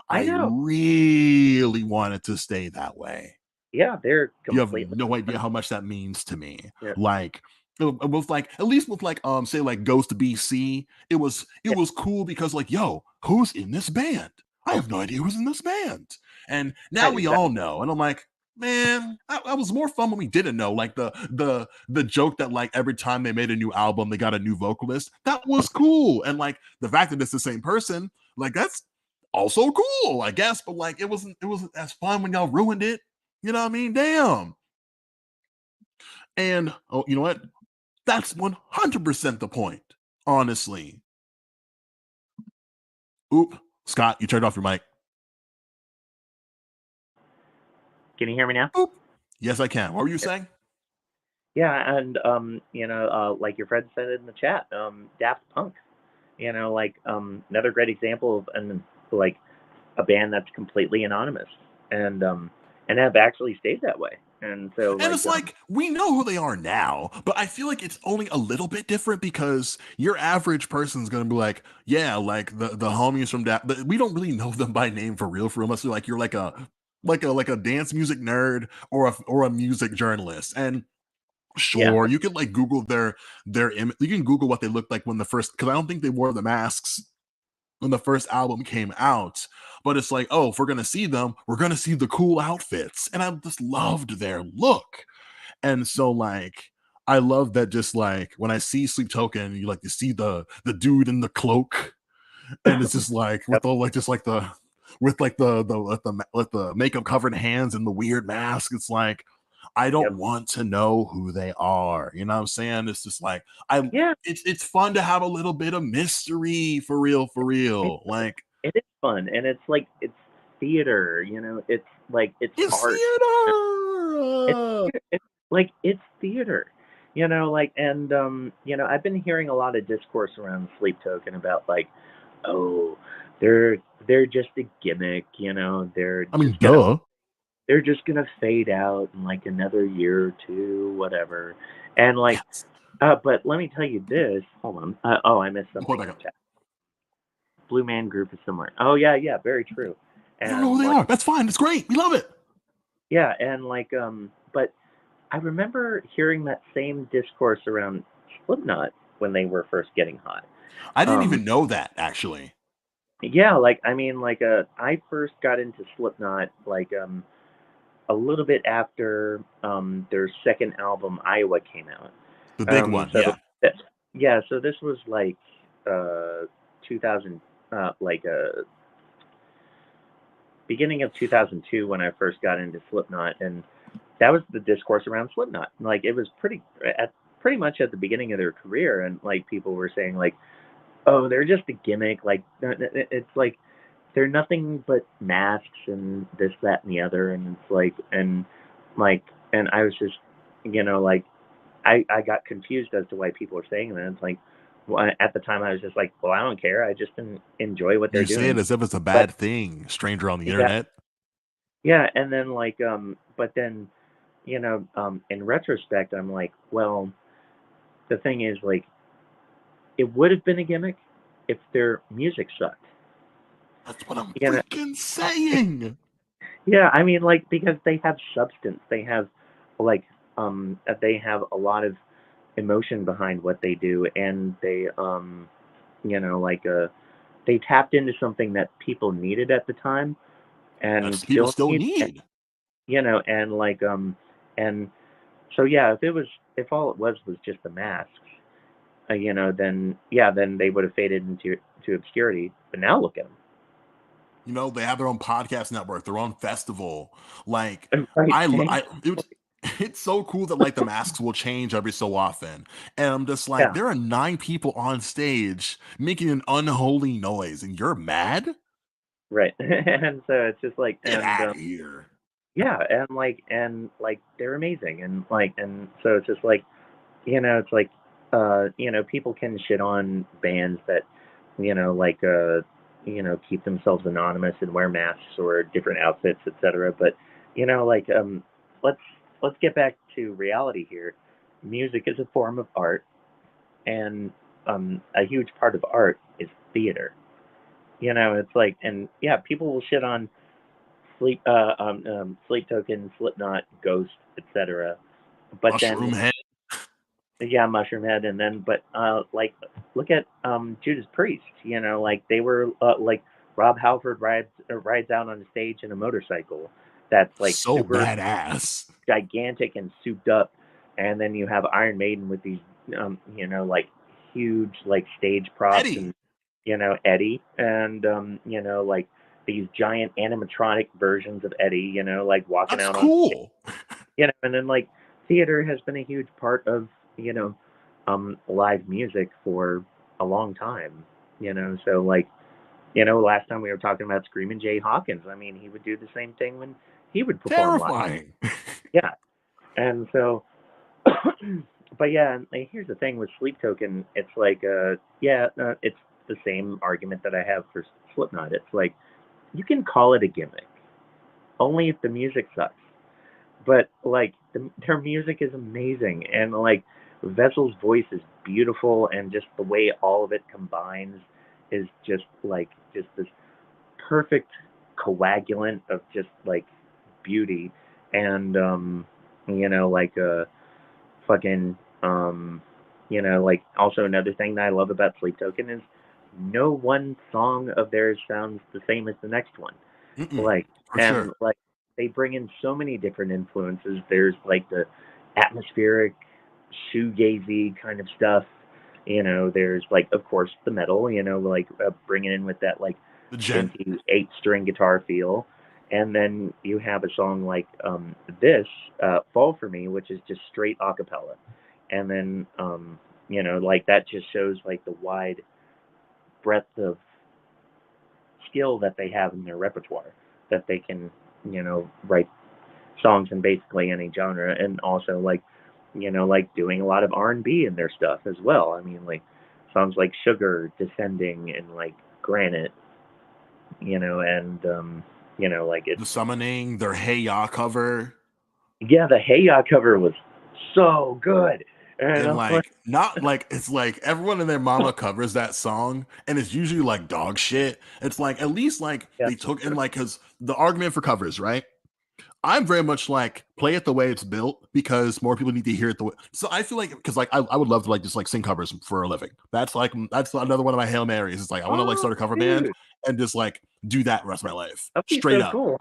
I I know. really wanted to stay that way. Yeah, they're You have completely. no idea how much that means to me. Yeah. Like, with like at least with like say like Ghost BC, it Yeah. was cool because like, yo, who's in this band? I have no idea who's in this band. And now Right. we Exactly. all know. And I'm like, man, that was more fun when we didn't know. Like the joke that like every time they made a new album, they got a new vocalist. That was cool. And like the fact that it's the same person, like that's also cool, I guess. But like it wasn't as fun when y'all ruined it. You know what I mean? Damn. And oh, you know what? That's 100% the point. Honestly. Oop, Scott, you turned off your mic. Can you hear me now? Oop. Yes, I can. What were you saying? Yeah, and like your friend said in the chat, Daft Punk. Like another great example of like a band that's completely anonymous and have actually stayed that way. And so And like it's like we know who they are now, but I feel like it's only a little bit different because your average person's gonna be like, yeah, like the homies from that. But we don't really know them by name for real, unless you're like a dance music nerd or a music journalist. And yeah, sure, you could like Google you can Google what they looked like when the first, because I don't think they wore the masks when the first album came out. But it's like, oh, if we're gonna see them, we're gonna see the cool outfits. And I just loved their look. And so like I love that just like when I see Sleep Token, you see the dude in the cloak, and it's just like yep, with all like just like the with like the makeup covered hands and the weird mask. It's like I don't yep, want to know who they are. You know what I'm saying? It's just like I yeah. it's fun to have a little bit of mystery for real, for It, real. Like it is fun, and it's like it's theater. It's like it's it's art. It's theater. it's like it's theater. Like and I've been hearing a lot of discourse around Sleep Token about like, oh, they're they're just a gimmick. I mean, duh. They're just gonna fade out in like another year or two, whatever. And like, Yes. but let me tell you this. Hold on. Oh, I missed Pull it something in back the up. chat. Blue Man Group is similar. Oh yeah, yeah, very true. We don't know who And they like, are. That's fine. It's great. We love it. yeah, and like, but I remember hearing that same discourse around Slipknot when they were first getting hot. I didn't Um, even know that actually. yeah, like I mean, like, I first got into Slipknot like a little bit after their second album Iowa came out. The big one. So Yeah. that, yeah, so this was like uh 2000. like beginning of 2002 when I first got into Slipknot, and that was the discourse around Slipknot. Like it was pretty much at the beginning of their career, and like people were saying like, oh, they're just a gimmick. Like it's like they're nothing but masks and this, that, and the other, and it's like, and I was just, like I got confused as to why people were saying that. It's like, well, at the time I was just like, well, I don't care. I just enjoy what they're You say it doing. as if it's a But bad thing, stranger on the yeah, internet. yeah, and then but then in retrospect, I'm like, well, the thing is, like, it would have been a gimmick if their music sucked. That's what I'm You know, freaking saying. yeah, I mean, like, because they have substance, like, they have a lot of emotion behind what they do, and like, they tapped into something that people needed at the time, and That's people still still need, need. and like, and so yeah, if all it was just the masks, then yeah, then they would have faded into obscurity. But now look at They have their own podcast network, their own festival. Like them. Right. it's so cool that like the masks will change every so often. And I'm just like, Yeah. there are 9 people on stage making an unholy noise, and you're mad? Right. And so it's just like, Get and out of here. yeah, and like they're amazing, and so it's just like, it's like, people can shit on bands that, like, keep themselves anonymous and wear masks or different outfits, etc. But, like, let's let's get back to reality here. Music is a form of art, and a huge part of art is theater. It's like, and yeah, people will shit on Sleep Token, Slipknot, Ghost, etc. But then, Mushroom head. yeah, Mushroomhead, and then, but like, look at Judas Priest. Like they were, like, Rob Halford rides out on the stage in a motorcycle that's like So super badass. gigantic and souped up, and then you have Iron Maiden with these, like huge like stage props, and Eddie. Eddie, and like these giant animatronic versions of Eddie, like walking That's out on, cool. and then like theater has been a huge part of live music for a long time, so like, last time we were talking about Screaming Jay Hawkins. I mean, he would do the same thing when he would perform live. Terrifying. Yeah, and so, but yeah, and here's the thing with Sleep Token. It's like, yeah, it's the same argument that I have for Slipknot. It's like, you can call it a gimmick only if the music sucks. But like their music is amazing, and like Vessel's voice is beautiful, and just the way all of it combines is just like just this perfect coagulant of just like beauty, and like fucking like, also another thing that I love about Sleep Token is no one song of theirs sounds the same as the next one. Mm-mm, Like, for and sure. like they bring in so many different influences. There's like the atmospheric shoegazy kind of stuff. There's like, of course, the metal, like, bringing in with that like The gent. synthy 8-string guitar feel. And then you have a song like, this, Fall for Me, which is just straight a cappella. And then, like that just shows like the wide breadth of skill that they have in their repertoire, that they can, write songs in basically any genre, and also like, like doing a lot of R&B in their stuff as well. I mean, like songs like Sugar, Descending, and like Granite, and like it's, The Summoning, their Hey Ya cover. yeah, the Hey Ya cover was so good, and And I'm like, like, not like, it's like everyone and their mama covers that song, and it's usually like dog shit. It's like, at least like yeah, they took in, like, because the argument for covers, right? I'm very much like, play it the way it's built, because more people need to hear it the way. So I feel like, because like I would love to like just like sing covers for a living. That's another one of my Hail Marys. It's like, I want to like oh, start a cover band dude, and just like do that the rest of my life. that'd be Straight so up. cool.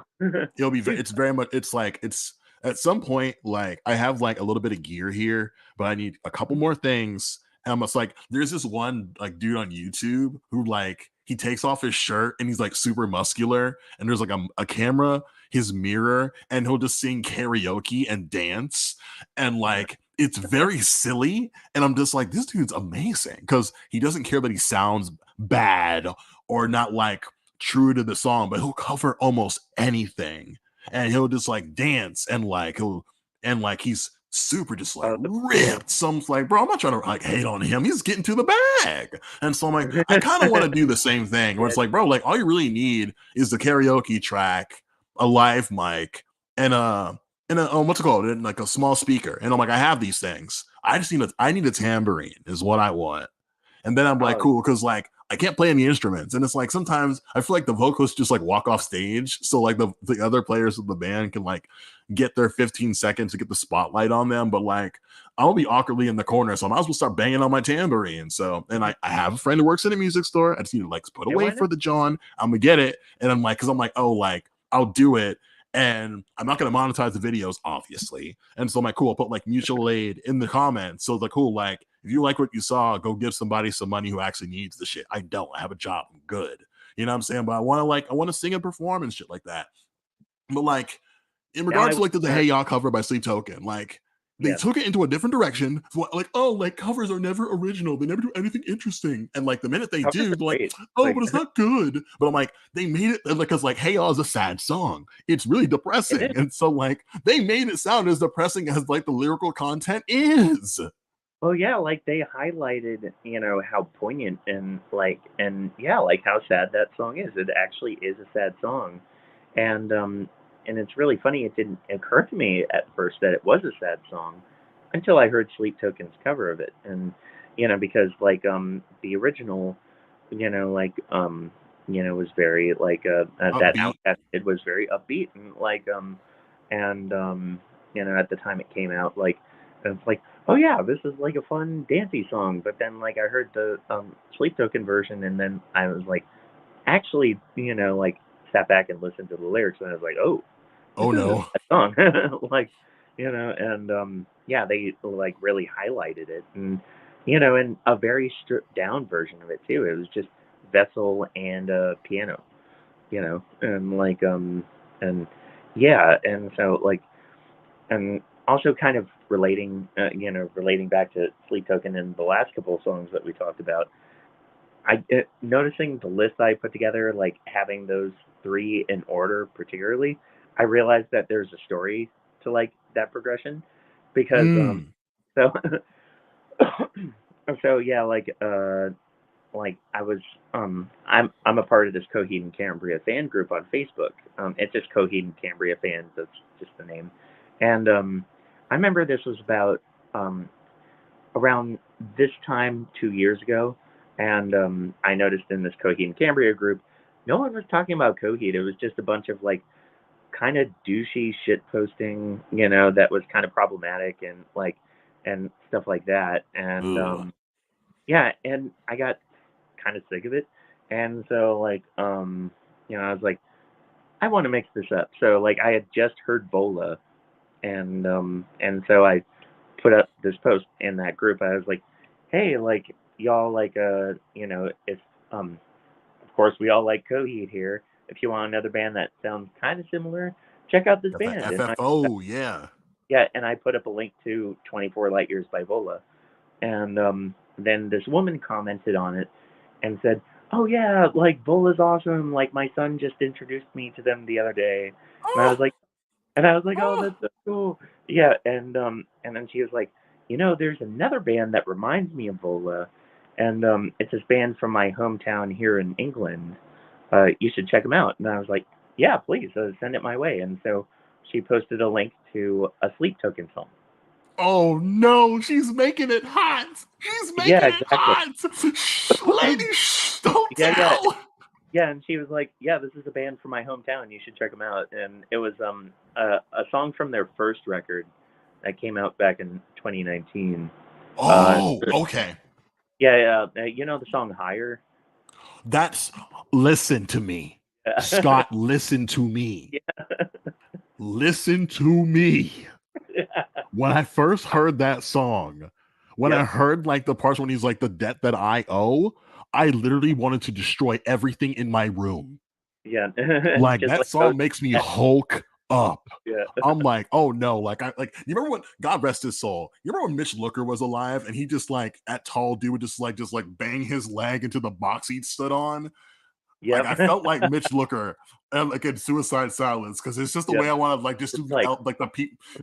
It'll be Dude, it's very much, it's like, it's at some point, like, I have like a little bit of gear here, but I need a couple more things. And I'm just like, there's this one like dude on YouTube who like he takes off his shirt and he's like super muscular, and there's like a camera, his mirror, and he'll just sing karaoke and dance, and like it's very silly. And I'm just like, this dude's amazing because he doesn't care that he sounds bad or not like true to the song, but he'll cover almost anything, and he'll just like dance and like he's super just like ripped. So I'm like, bro, I'm not trying to like hate on him. He's getting to the bag. And so I'm like, I kind of want to do the same thing where it's like, bro, like all you really need is the karaoke track, a live mic, and what's it called? And like a small speaker. And I'm like, I have these things. I need a tambourine is what I want. And then I'm like, cool, because like I can't play any instruments. And it's like sometimes I feel like the vocalists just like walk off stage. So like the other players of the band can like get their 15 seconds to get the spotlight on them. But like I'll be awkwardly in the corner. So I might as well start banging on my tambourine. So, and I have a friend who works in a music store. I just need to like put away for the John. I'm gonna get it. And I'm like, because I'm like, oh, like I'll do it. And I'm not going to monetize the videos, obviously. And so I'm like, cool, I'll put like mutual aid in the comments. So it's like, cool, like if you like what you saw, go give somebody some money who actually needs the shit. I don't. I have a job. I'm good. You know what I'm saying? But I want to sing and perform and shit like that. But like in regards to like the Hey Ya cover by Sleep Token, like they took it into a different direction. Like, oh, like covers are never original. They never do anything interesting. And like the minute they do, they're like, oh, but it's not good. But I'm like, they made it because like Hey Ya is a sad song. It's really depressing. And so like they made it sound as depressing as like the lyrical content is. Well, yeah, like they highlighted, how poignant and yeah, like how sad that song is. It actually is a sad song. And it's really funny. It didn't occur to me at first that it was a sad song until I heard Sleep Token's cover of it. And because like the original, was very like that Outcast, it was very upbeat and like at the time it came out, like it's like, oh yeah, this is like a fun dancey song. But then like I heard the Sleep Token version, and then I was like, actually, like sat back and listened to the lyrics, and I was like, oh no, song. Like, and yeah, they like really highlighted it, and in a very stripped down version of it too. It was just vessel and piano, and like and yeah, and so like, and also kind of relating relating back to Sleep Token and the last couple of songs that we talked about. Noticing the list I put together, like having those three in order particularly, I realized that there's a story to like that progression, because so so yeah, like I was I'm a part of this Coheed and Cambria fan group on Facebook. It's just Coheed and Cambria fans. That's just the name. And I remember this was about around this time 2 years ago, and I noticed in this Coheed and Cambria group, no one was talking about Coheed. It was just a bunch of like kind of douchey shit posting, that was kind of problematic and stuff like that. And yeah, and I got kind of sick of it. And so like I was like, I want to mix this up. So like I had just heard Vola, and so I put up this post in that group. I was like, hey, like y'all like if of course we all like Coheed here. If you want another band that sounds kind of similar, check out this band. FFO, yeah. Yeah, and I put up a link to 24 Light Years by Vola. And then this woman commented on it and said, oh yeah, like Vola's awesome. Like my son just introduced me to them the other day. And I was like, oh, that's so cool. Yeah, and then she was like, there's another band that reminds me of Vola, and it's this band from my hometown here in England. You should check them out. And I was like, yeah, please send it my way. And so she posted a link to a Sleep Token song. Oh no, she's making it hot. She's making it hot. Lady, don't tell. Yeah, and she was like, yeah, this is a band from my hometown. You should check them out. And it was a song from their first record that came out back in 2019. Oh, okay. Yeah, the song Higher? That's Listen to Me. Scott, listen to me. Yeah. Listen to me. When I first heard that song, when I heard like the parts when he's like the debt that I owe, I literally wanted to destroy everything in my room. Yeah, and Like just that like go song makes me Hulk up. yeah. I'm like, oh no, you remember when God rest his soul. You remember when Mitch Looker was alive and he just like at tall dude would just like bang his leg into the box he stood on. Like Yep. I felt like Mitch Looker and like in Suicide Silence because it's just the Yep. way I want to like just It's do like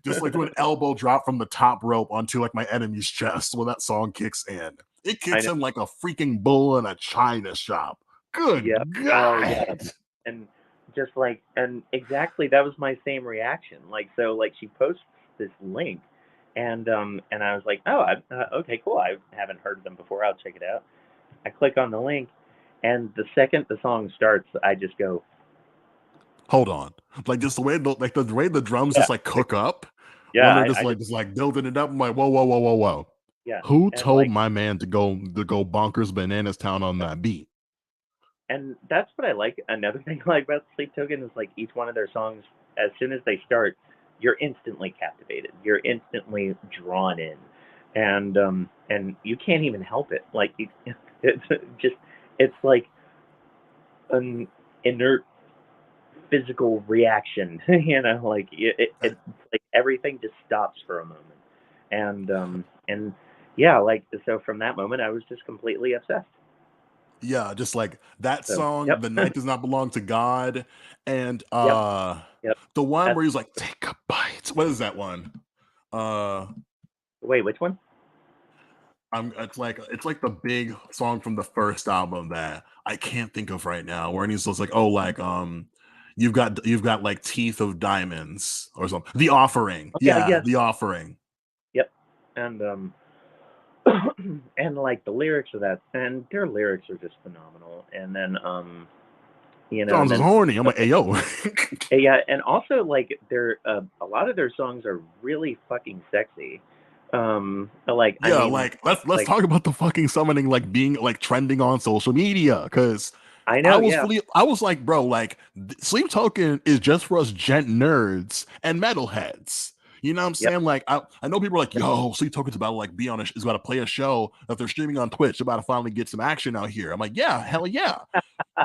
just like do an elbow drop from the top rope onto like my enemy's chest when that song kicks in. It I kicks know. in like a freaking bull in a china shop. Yeah. Good Oh, yeah. God. And just like and exactly that was my same reaction. Like so like she posts this link and I was like, "Oh, okay, cool. I haven't heard of them before. I'll check it out." I click on the link and the second the song starts, I just go, Hold on. Like just the way the drums "Yeah. just like cook up Yeah, when they're I just just like building it up. I'm like, whoa, whoa, whoa, whoa, whoa. yeah." Who And told like my man to go bonkers bananas town on that beat? and that's what I like. Another thing I like about Sleep Token is like each one of their songs, as soon as they start, you're instantly captivated. You're instantly drawn in, and you can't even help it. Like it's just it's like an inert physical reaction. Like Uh, it's like everything just stops for a moment, and yeah, like so from that moment I was just completely obsessed. Yeah, just like that So song, yep, "The Night Does Not Belong to God," and yep, yep. the one That's where he's like, "Take a bite." What is that one? Uh, wait, which one? it's like the big song from the first album that I can't think of right now. Where he's just like, "Oh, like you've got like teeth of diamonds or something." The Offering, Oh yeah, yeah, yeah, The Offering. yep. And and like the lyrics of that, and their lyrics are just phenomenal. And then and John's is then horny. I'm like, "Hey yo." yeah, and also like their a lot of their songs are really fucking sexy. Like I Yeah, mean, like let's like talk about the fucking summoning like being like trending on social media because I know, yeah, I was like, bro, like Sleep Token is just for us gent nerds and metalheads. You know what I'm yep, saying? Like I know people are like, yep, yo, Sleep Token's about to like be on is about to play a show that they're streaming on Twitch, about to finally get some action out here. I'm like, yeah, hell yeah.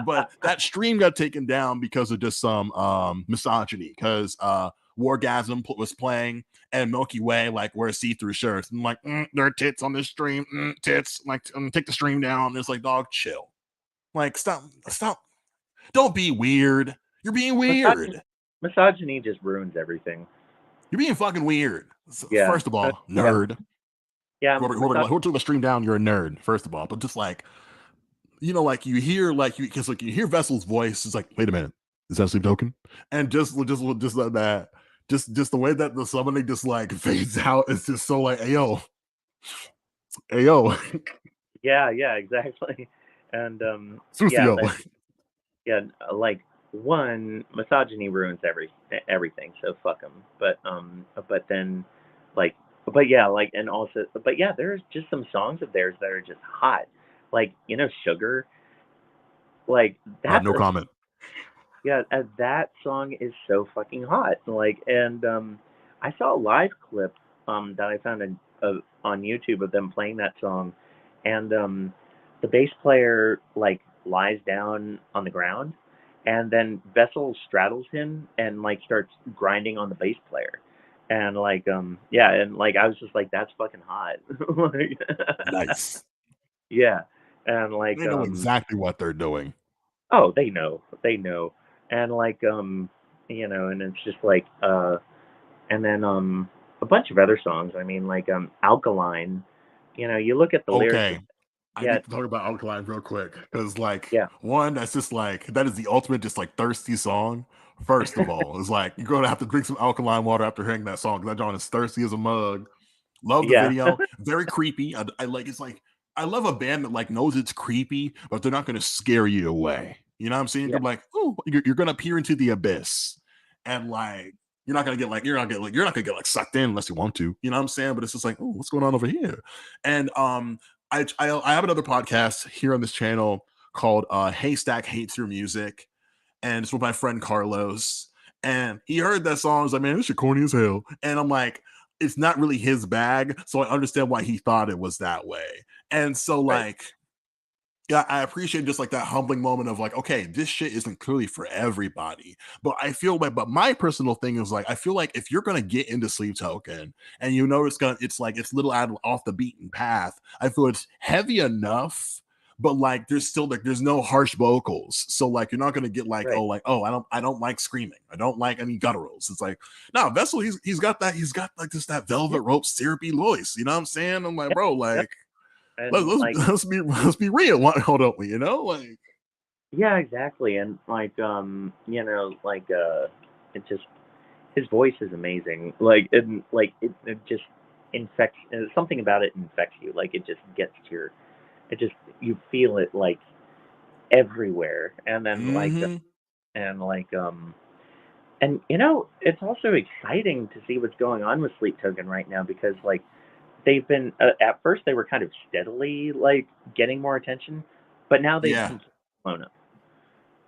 But that stream got taken down because of just some misogyny because Wargasm was playing and Milky Way like wear see-through shirts and like there are tits on this stream, tits like take the stream down. It's like dog chill, like stop, don't be weird. You're being misogyny, weird. misogyny just ruins everything. You're being fucking weird. Yeah, First of all, yeah, nerd. yeah, Whoever took the stream down, you're a nerd. First of all, but just like like you hear like you because like you hear Vessel's voice. It's like, wait a minute, is that Sleep Token? And just like that, just the way that the summoning just like fades out. It's just so like, hey yo, yeah, yeah, exactly. And yeah, Sucio. yeah, like one misogyny ruins everything. So fuck them. But then, like, but yeah, like, and also, but yeah, there's just some songs of theirs that are just hot. Like Sugar. Like that's No a comment. yeah, that song is so fucking hot. Like, and I saw a live clip that I found on YouTube of them playing that song, and the bass player like lies down on the ground, and then Vessel straddles him and like starts grinding on the bass player, and like yeah, and like I was just like that's fucking hot. Like, Nice. yeah, and like They know exactly what they're doing. oh, they know, and like and it's just like and then a bunch of other songs. I mean, like Alkaline. You look at the lyrics of Okay, I yeah, need to talk about Alkaline real quick because, like, yeah, one, that's just like that is the ultimate, just like thirsty song. First of all, it's like you're gonna have to drink some alkaline water after hearing that song. 'Cause that John is thirsty as a mug. Love the yeah, video, very creepy. I like it's like I love a band that like knows it's creepy, but they're not gonna scare you away. You know what I'm saying? yeah, You're like, oh, you're gonna peer into the abyss, and like you're not gonna get like sucked in unless you want to. You know what I'm saying? But it's just like, oh, what's going on over here? And I have another podcast here on this channel called Haystack Hates Your Music, and it's with my friend Carlos. And he heard that song. I was like, man, this shit corny as hell. And I'm like, it's not really his bag. So I understand why he thought it was that way. And so, right, like, Yeah, I appreciate just like that humbling moment of like, okay, this shit isn't clearly for everybody. But I feel like, but my personal thing is like, I feel like if you're gonna get into Sleep Token and you know it's like it's little out off the beaten path, I feel it's heavy enough, but like there's still like there's no harsh vocals. So like you're not gonna get Right. like, oh, I don't like screaming. I don't like any gutturals. It's like, no, Vessel, he's got like this that Yeah. velvet rope syrupy voice. You know what I'm saying? I'm like, Yep. bro, Yep. like And like, let's be real. Why don't we? You know, like yeah, exactly. And like, it just his voice is amazing. It just infects something about it infects you. Like it just gets to your, it just you feel it like everywhere. And then mm-hmm. and like and it's also exciting to see what's going on with Sleep Token right now because like they've been at first they were kind of steadily like getting more attention, but now they've Yeah, completely blown up.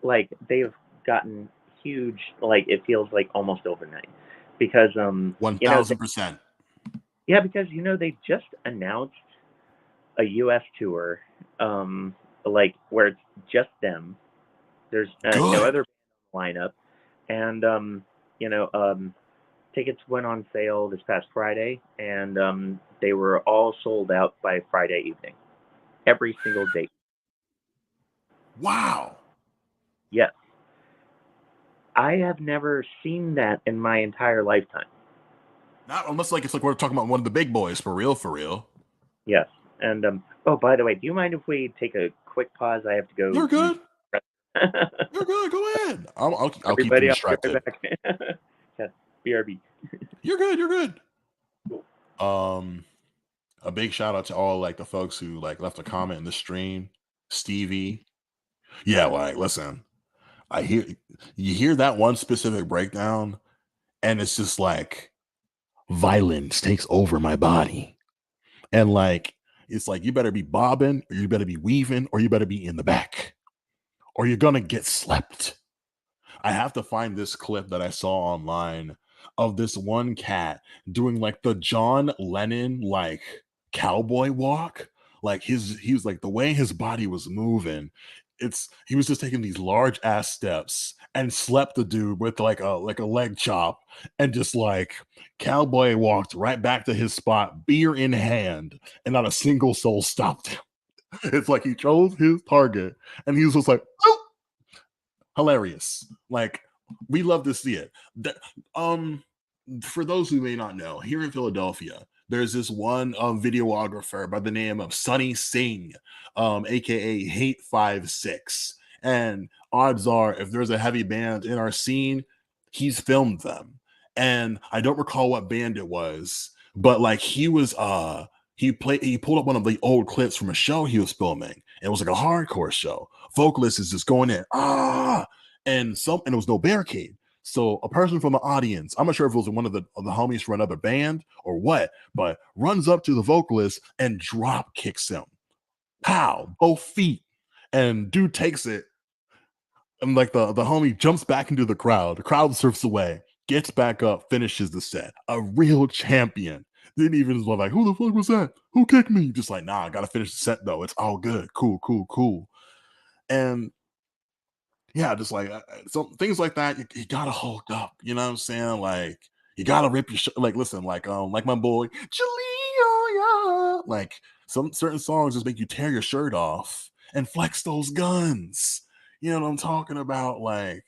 Like they've gotten huge. Like it feels like almost overnight because one you know they, thousand percent. yeah, because they just announced a U.S. tour, like where it's just them. There's no Good. other lineup, and tickets went on sale this past Friday, and they were all sold out by Friday evening. Every single date. Wow. Yes, I have never seen that in my entire lifetime. Not unless like it's like we're talking about one of the big boys for real, for real. Yes, and oh, by the way, do you mind if we take a quick pause? I have to go You're use. good. You're good. Go ahead. I'll keep them Everybody, I'll be right distracted. back. Yeah, BRB. You're good. You're good. Cool. Um, a big shout out to all like the folks who like left a comment in the stream. Stevie. Yeah, like listen, I hear you hear that one specific breakdown, and it's just like violence takes over my body. And like, it's like you better be bobbing, or you better be weaving, or you better be in the back, or you're gonna get slept. I have to find this clip that I saw online of this one cat doing like the John Lennon like cowboy walk. Like he was like the way his body was moving. It's he was just taking these large ass steps and slept the dude with like a leg chop and just like cowboy walked right back to his spot, beer in hand, and not a single soul stopped him. It's like he chose his target and he was just like, oh, hilarious. Like we love to see it. Um, for those who may not know, here in Philadelphia, there's this one videographer by the name of Sunny Singh, aka Hate 56. And odds are, if there's a heavy band in our scene, he's filmed them. And I don't recall what band it was, but like he pulled up one of the old clips from a show he was filming. It was like a hardcore show. Vocalist is just going in, and it was no barricade. So a person from the audience, I'm not sure if it was one of the homies from another band or what, but runs up to the vocalist and drop kicks him. Pow, both feet. And dude takes it, and like the homie jumps back into the crowd surfs away, gets back up, finishes the set. A real champion. Didn't even like, who the fuck was that? Who kicked me? Just like, nah, I gotta finish the set though. It's all good. Cool, cool, cool. And yeah, just like so things like that, you gotta hold up. You know what I'm saying? Like you gotta rip your shirt. Like listen, like my boy Jaleel, like some certain songs just make you tear your shirt off and flex those guns. You know what I'm talking about? Like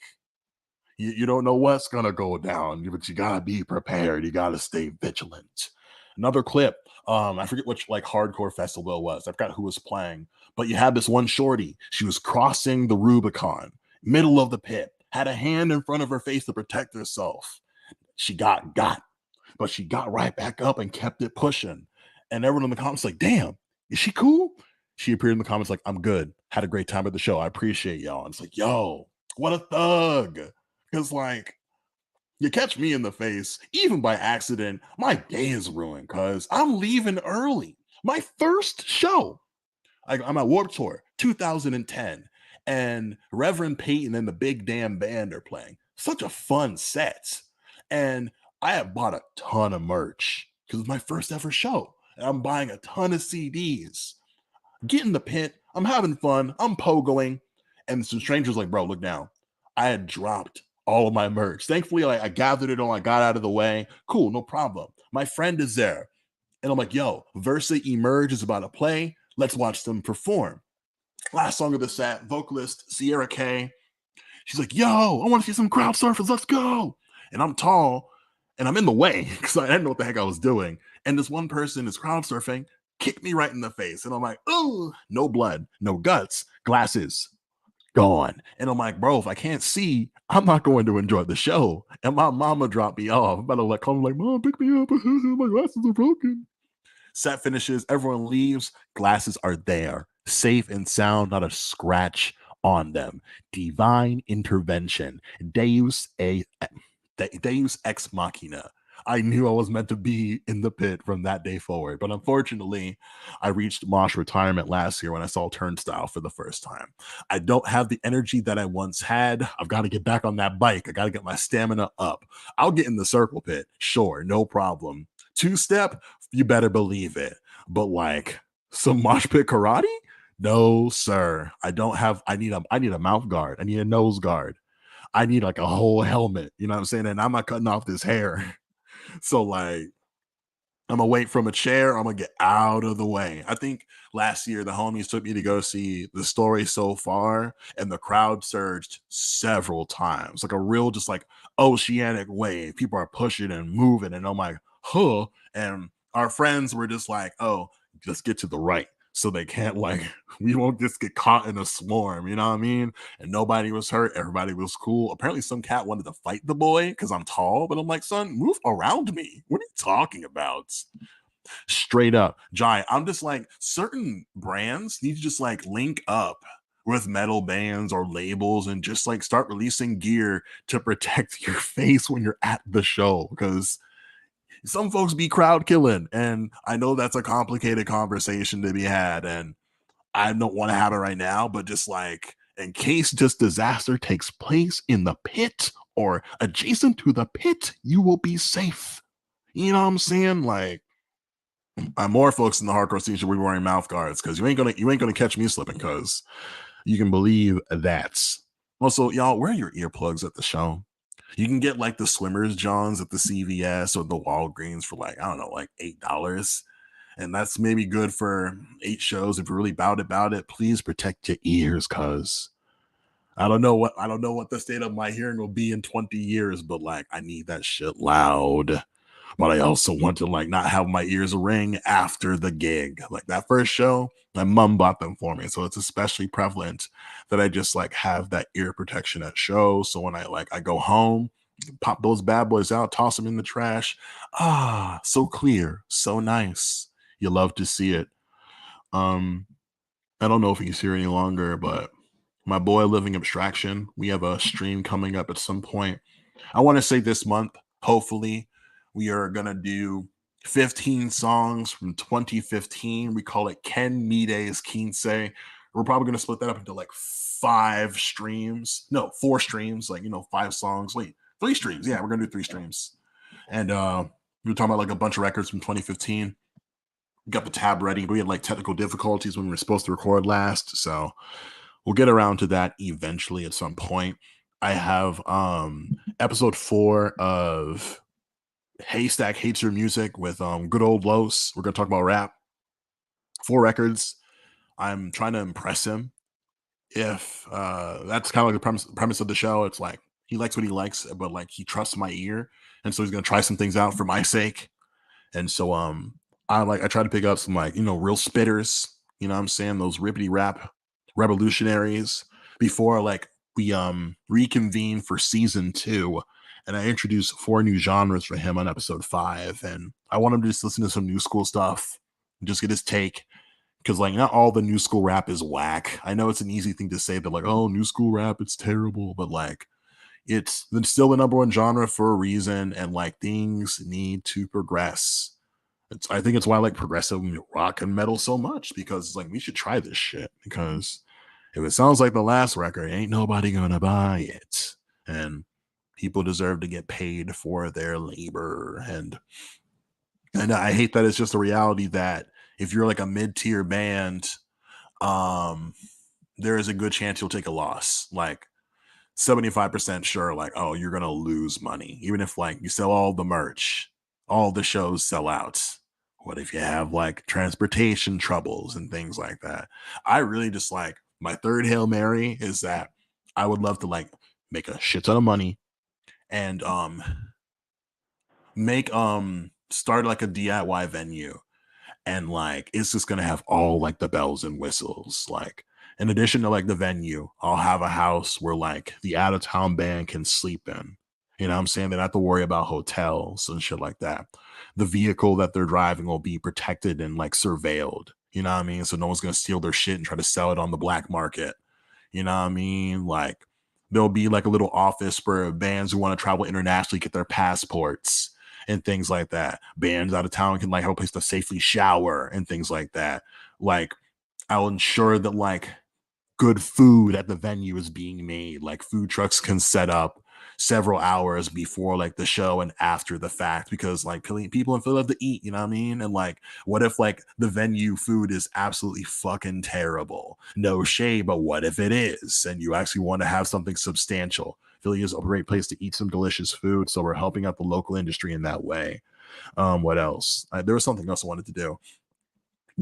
you don't know what's gonna go down, but you gotta be prepared. You gotta stay vigilant. Another clip. I forget which like hardcore festival it was. I forgot who was playing, but you had this one shorty. She was crossing the Rubicon, middle of the pit, had a hand in front of her face to protect herself. She got, but she got right back up and kept it pushing. And everyone in the comments like, damn, is she cool? She appeared in the comments like, I'm good. Had a great time at the show. I appreciate y'all. And it's like, yo, what a thug. Because like you catch me in the face, even by accident, my day is ruined because I'm leaving early. My first show. I'm at Warped Tour 2010, and Reverend Peyton and the Big Damn Band are playing. Such a fun set. And I have bought a ton of merch because it's my first ever show. And I'm buying a ton of CDs. Get in the pit. I'm having fun. I'm pogoing. And some strangers like, bro, look down. I had dropped all of my merch. Thankfully, like, I gathered it all. I got out of the way. Cool, no problem. My friend is there. And I'm like, yo, Versa Emerge is about to play. Let's watch them perform. Last song of the set, vocalist Sierra K. She's like, yo, I want to see some crowd surfers. Let's go. And I'm tall and I'm in the way because I didn't know what the heck I was doing. And this one person is crowd surfing, kicked me right in the face. And I'm like, oh, no blood, no guts, glasses gone. And I'm like, bro, if I can't see, I'm not going to enjoy the show. And my mama dropped me off. I'm about to like call me like, Mom, pick me up. My glasses are broken. Set finishes, everyone leaves, glasses are there, safe and sound, not a scratch on them. Divine intervention. Deus ex machina. I knew I was meant to be in the pit from that day forward. But unfortunately, I reached Mosh retirement last year when I saw Turnstile for the first time. I don't have the energy that I once had. I've got to get back on that bike. I got to get my stamina up. I'll get in the circle pit. Sure, no problem. Two step, you better believe it. But like some mosh pit karate? No, sir. I need a mouth guard. I need a nose guard. I need like a whole helmet. You know what I'm saying? And I'm not cutting off this hair. So like I'm gonna wait from a chair. I'm gonna get out of the way. I think last year the homies took me to go see The Story So Far, and the crowd surged several times, like a real just like oceanic wave. People are pushing and moving, and I'm like, huh. And our friends were just like, oh, just get to the right. So they can't like we won't just get caught in a swarm, you know what I mean? And nobody was hurt, everybody was cool. Apparently, some cat wanted to fight the boy because I'm tall, but I'm like, son, move around me. What are you talking about? Straight up, Giant. I'm just like, certain brands need to just like link up with metal bands or labels and just like start releasing gear to protect your face when you're at the show because some folks be crowd killing, and I know that's a complicated conversation to be had, and I don't want to have it right now, but just like in case this disaster takes place in the pit or adjacent to the pit, you will be safe. You know what I'm saying? Like, I'm more folks in the hardcore scene should be wearing mouth guards because you ain't gonna catch me slipping because you can believe that. Also, y'all wear your earplugs at the show. You can get like the swimmers johns at the CVS or the Walgreens for like I don't know, like $8, and that's maybe good for 8 shows. If you're really about it, please protect your ears, cause I don't know what the state of my hearing will be in 20 years, but like I need that shit loud. But I also want to like not have my ears ring after the gig. Like that first show, my mom bought them for me. So it's especially prevalent that I just like have that ear protection at shows. So when I go home, pop those bad boys out, toss them in the trash. Ah, so clear, so nice. You love to see it. Um, I don't know if he's here any longer, but my boy Living Abstraction, we have a stream coming up at some point. I want to say this month, hopefully, we are gonna do 15 songs from 2015. We call it Ken Mide's Quince. We're probably gonna split that up into like 5 streams. No, 4 streams, like 5 songs. Wait, 3 streams. Yeah, we're gonna do 3 streams. And we were talking about like a bunch of records from 2015. We got the tab ready. We had like technical difficulties when we were supposed to record last. So we'll get around to that eventually at some point. I have episode 4 of Haystack Hates Your Music with good old Los. We're gonna talk about rap. 4 records. I'm trying to impress him. If that's kind of like the premise of the show, it's like he likes what he likes, but like he trusts my ear, and so he's gonna try some things out for my sake. And so I try to pick up some like real spitters. You know what I'm saying? Those rippity rap revolutionaries before like we reconvene for season 2, and I introduced 4 new genres for him on episode 5, and I want him to just listen to some new school stuff and just get his take because like not all the new school rap is whack. I know it's an easy thing to say that like, oh, new school rap, it's terrible, but like it's still the number 1 genre for a reason, and like things need to progress. I think it's why I like progressive rock and metal so much, because it's like we should try this shit, because if it sounds like the last record, ain't nobody gonna buy it. And people deserve to get paid for their labor. And I hate that it's just a reality that if you're like a mid-tier band, um, there is a good chance you'll take a loss. Like 75% sure, like, oh, you're gonna lose money. Even if like you sell all the merch, all the shows sell out. What if you have like transportation troubles and things like that? I really just like my third Hail Mary is that I would love to like make a shit ton of money and make start like a DIY venue, and like it's just gonna have all like the bells and whistles. Like in addition to like the venue, I'll have a house where like the out of town band can sleep in. You know what I'm saying? They don't have to worry about hotels and shit like that. The vehicle that they're driving will be protected and like surveilled. You know what I mean? So no one's gonna steal their shit and try to sell it on the black market. You know what I mean? Like there'll be like a little office for bands who want to travel internationally, get their passports and things like that. Bands out of town can like have a place to safely shower and things like that. Like I'll ensure that like good food at the venue is being made. Like food trucks can set up several hours before like the show and after the fact, because like people in Philly love to eat, you know what I mean? And like, what if like the venue food is absolutely fucking terrible? No shade, but what if it is? And you actually want to have something substantial. Philly is a great place to eat some delicious food, so we're helping out the local industry in that way. What else? There was something else I wanted to do.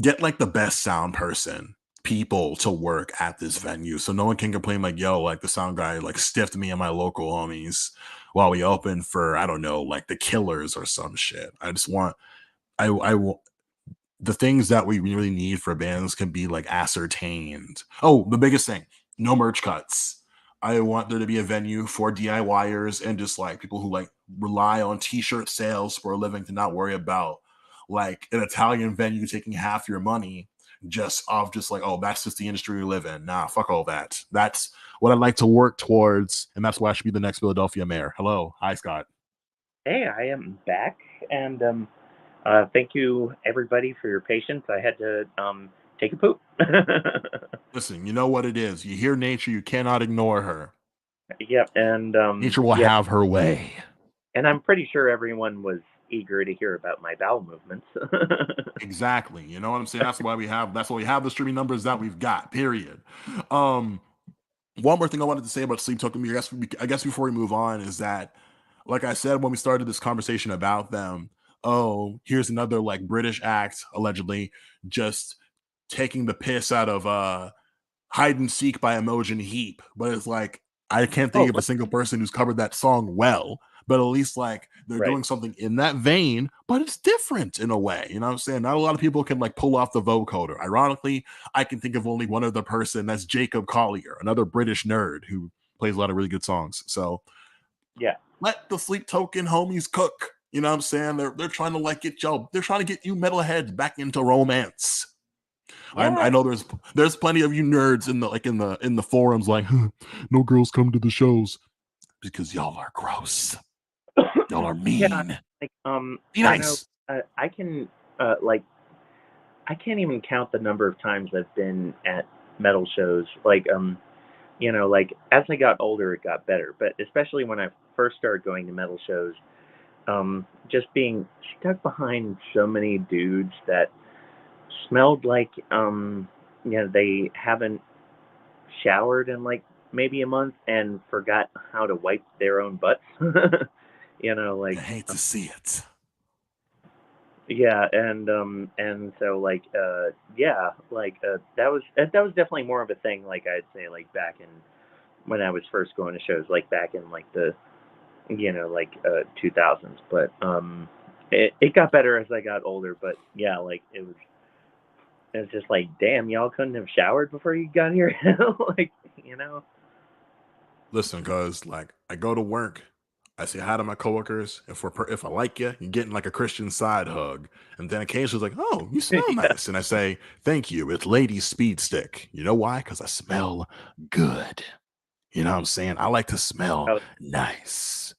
Get like the best sound person people to work at this venue so no one can complain like, yo, like the sound guy like stiffed me and my local homies while we open for, I don't know, like the Killers or some shit. I just want I will the things that we really need for bands can be like ascertained. Oh, the biggest thing, no merch cuts. I want there to be a venue for DIYers and just like people who like rely on t-shirt sales for a living to not worry about like an Italian venue taking half your money just off just like, oh, that's just the industry we live in. Nah, fuck all that. That's what I'd like to work towards, and that's why I should be the next Philadelphia mayor. Hello. Hi, Scott. Hey, I am back, and thank you everybody for your patience. I had to take a poop. Listen, you know what it is. You hear nature, you cannot ignore her. Yep, and Nature will yeah, have her way. and I'm pretty sure everyone was eager to hear about my bowel movements. Exactly. You know what I'm saying? That's why we have the streaming numbers that we've got. Period. Um, One more thing I wanted to say about Sleep Token Me, I guess before we move on, is that, like I said when we started this conversation about them, oh, here's another like British act allegedly just taking the piss out of Hide and Seek by Imogen Heap. But it's like I can't think Oh, of a single person who's covered that song well. But at least like they're right. doing something in that vein, but it's different in a way. You know what I'm saying? Not a lot of people can like pull off the vocoder. Ironically, I can think of only one other person. That's Jacob Collier, another British nerd who plays a lot of really good songs. So Yeah. let the Sleep Token homies cook. You know what I'm saying? They're trying to like get y'all. They're trying to get you metalheads back into romance. I Yeah. know there's plenty of you nerds in the forums like, huh, no girls come to the shows because y'all are gross. Y'all are Yeah. mean. Like, Be I know, nice. I can, like, I can't even count the number of times I've been at metal shows. Like, like as I got older, it got better. But especially when I first started going to metal shows, just being stuck behind so many dudes that smelled like, they haven't showered in like maybe a month and forgot how to wipe their own butts. I Like, hate to see it. yeah, and so like yeah, like that was definitely more of a thing, like I'd say, like back in when I was first going to shows, like back in like the 2000s. But it got better as I got older. But yeah, like it was just like, damn, y'all couldn't have showered before you got here. Like, you know. Listen, cause like I go to work, I say hi to my coworkers. If I like you, you're getting like a Christian side hug, and then occasionally it's like, oh, you smell Yeah. nice, and I say thank you. It's Lady Speed Stick. You know why? Cause I smell good. You know what I'm saying? I like to smell Oh, nice.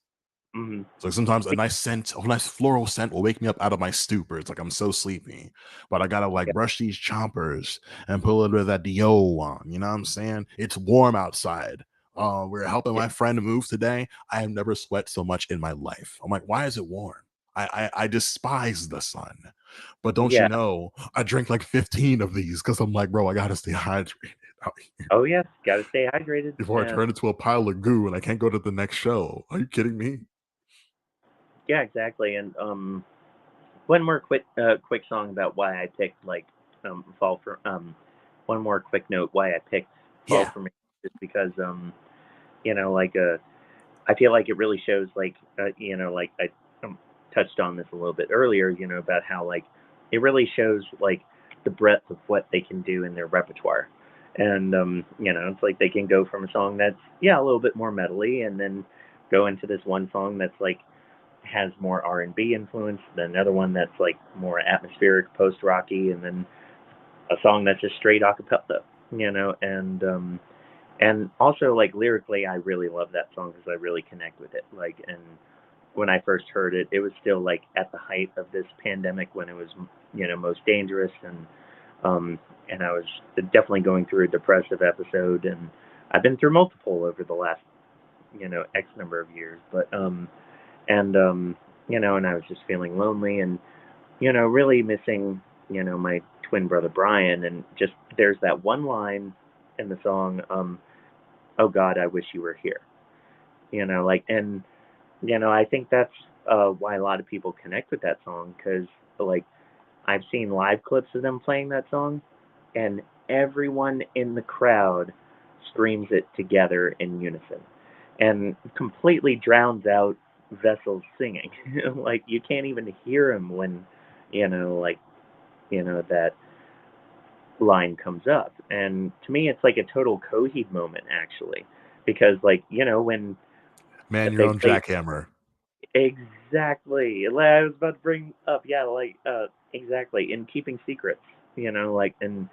mhm. So sometimes a nice scent, a nice floral scent will wake me up out of my stupor. It's like I'm so sleepy, but I gotta like Yeah, brush these chompers and put a little bit of that Dio on. You know what I'm saying? It's warm outside. We're helping yeah, my friend move today. I have never sweat so much in my life. I'm like, why is it warm? I despise the sun. But don't you Yeah. know, I drink like 15 of these because I'm like, bro, I gotta stay hydrated out here Oh yes, got to stay hydrated. before I turn into a pile of goo and I can't go to the next show. Are you kidding me? Yeah, exactly. And one more quick song about why I picked like Fall for one more quick note why I picked Fall Yeah. for Me is because like I feel like it really shows like like I touched on this a little bit earlier, about how like it really shows like the breadth of what they can do in their repertoire. And it's like they can go from a song that's a little bit more metally and then go into this one song that's like has more R&B influence, then another one that's like more atmospheric post rocky, and then a song that's just straight a cappella, and also like lyrically, I really love that song because I really connect with it. Like, and when I first heard it, it was still like at the height of this pandemic when it was most dangerous, um, and I was definitely going through a depressive episode, and I've been through multiple over the last X number of years, but and and I was just feeling lonely and really missing my twin brother Brian, and just there's that one line in the song, "Oh God, I wish you were here," like, and I think that's why a lot of people connect with that song because like I've seen live clips of them playing that song, and everyone in the crowd screams it together in unison and completely drowns out Vessel's singing. Like you can't even hear him when, like, that line comes up. And to me, it's like a total Coheed moment, actually, because, like, when Man, you're they on play Jackhammer. exactly, like, I was about to bring up, yeah, like, exactly, in Keeping Secrets, like, and,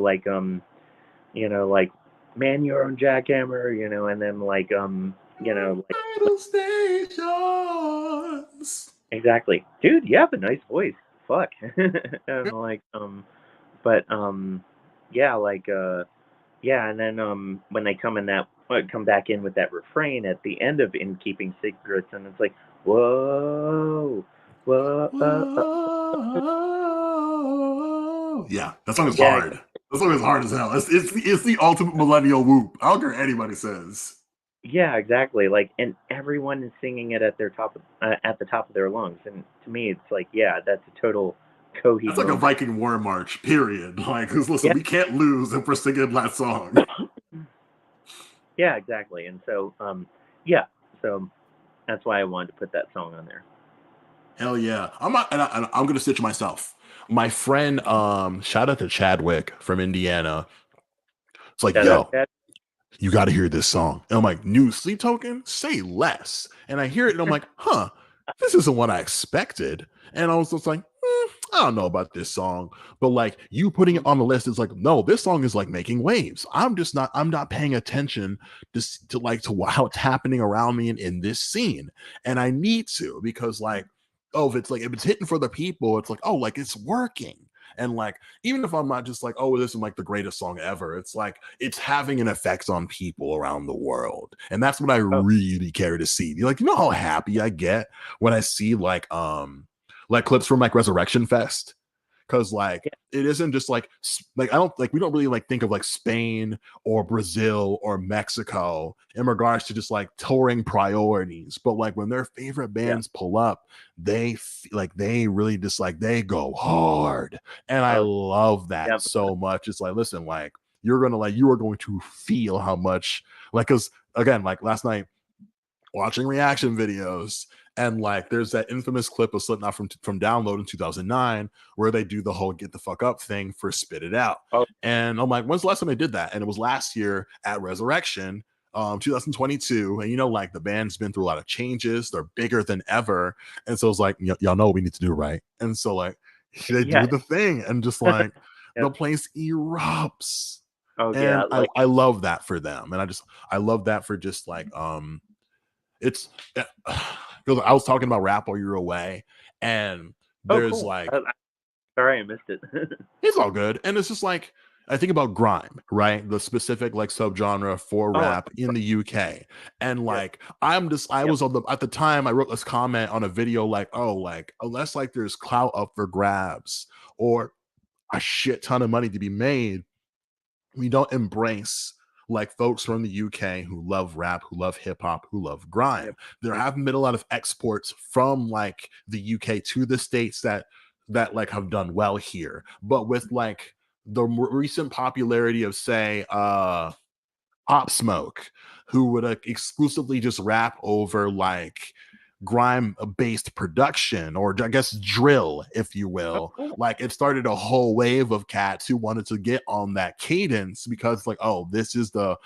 like, like, man, you're on Jackhammer, and then, like, like, Idle stations. exactly. Dude, you have a nice voice. Fuck. And like but yeah, like yeah, and then when they come back in with that refrain at the end of In Keeping Secrets, and it's like, whoa, whoa, Whoa. Yeah, that song is yeah, hard. That song is hard as hell. It's the ultimate millennial whoop. I don't care what anybody says. yeah, exactly. Like, and everyone is singing it at the top of their lungs, and to me, it's like, yeah, that's a total Coheed That's like a moment. Viking war march, period. Like, 'cause listen, Yeah, we can't lose if we're singing that song. yeah, exactly. And so, yeah, so that's why I wanted to put that song on there. Hell yeah. I'm not, and I'm gonna stitch myself. My friend, shout out to Chadwick from Indiana. It's like, Shout out, yo, Chad. you got to hear this song. And I'm like, new sleep token? Say less. And I hear it and I'm like, huh, this isn't what I expected. And I was just like, I don't know about this song. But like you putting it on the list is like, no, this song is like making waves. I'm not paying attention to how it's happening around me in this scene. And I need to because like, oh, if it's hitting for the people, it's like, oh, like it's working. And like, even if I'm not just like, oh, this is like the greatest song ever, it's like it's having an effect on people around the world. And that's what I Oh, really care to see. Like, you know how happy I get when I see like clips from like Resurrection Fest? Because like yeah. it isn't just like I don't like we don't really like think of like Spain or Brazil or Mexico in regards to just like touring priorities, but like when their favorite Yeah. bands pull up, they really just like they go hard, and I Oh, love that yeah. so much. It's like, listen, like you are going to feel how much, like, because again, like last night watching reaction videos, and like there's that infamous clip of Slipknot from Download in 2009 where they do the whole "get the fuck up" thing for "Spit It Out," Oh, and I'm like, when's the last time they did that? And it was last year at Resurrection, 2022. And like the band's been through a lot of changes, they're bigger than ever, and so it's like, y'all know what we need to do, right? And so like they do yeah. the thing, and just like Yeah. the place erupts, Oh, yeah. and I, Like, I love that for them, and I love that for just like it's because I was talking about rap while you were away, and oh, there's cool. like Sorry, I missed it. it's all good, and it's just like I think about grime, right? The specific like subgenre for Oh, rap in the UK. And yep, like I yep, was on the at the time I wrote this comment on a video like, oh, like unless like there's clout up for grabs or a shit ton of money to be made, we don't embrace like folks from the UK who love rap, who love hip hop, who love grime. yep, There haven't been a lot of exports from like the UK to the states that like have done well here. But with like the recent popularity of say Pop Smoke, who would exclusively just rap over like grime based production or I guess drill, if you oh, will. cool. Like it started a whole wave of cats who wanted to get on that cadence because like, oh, this is the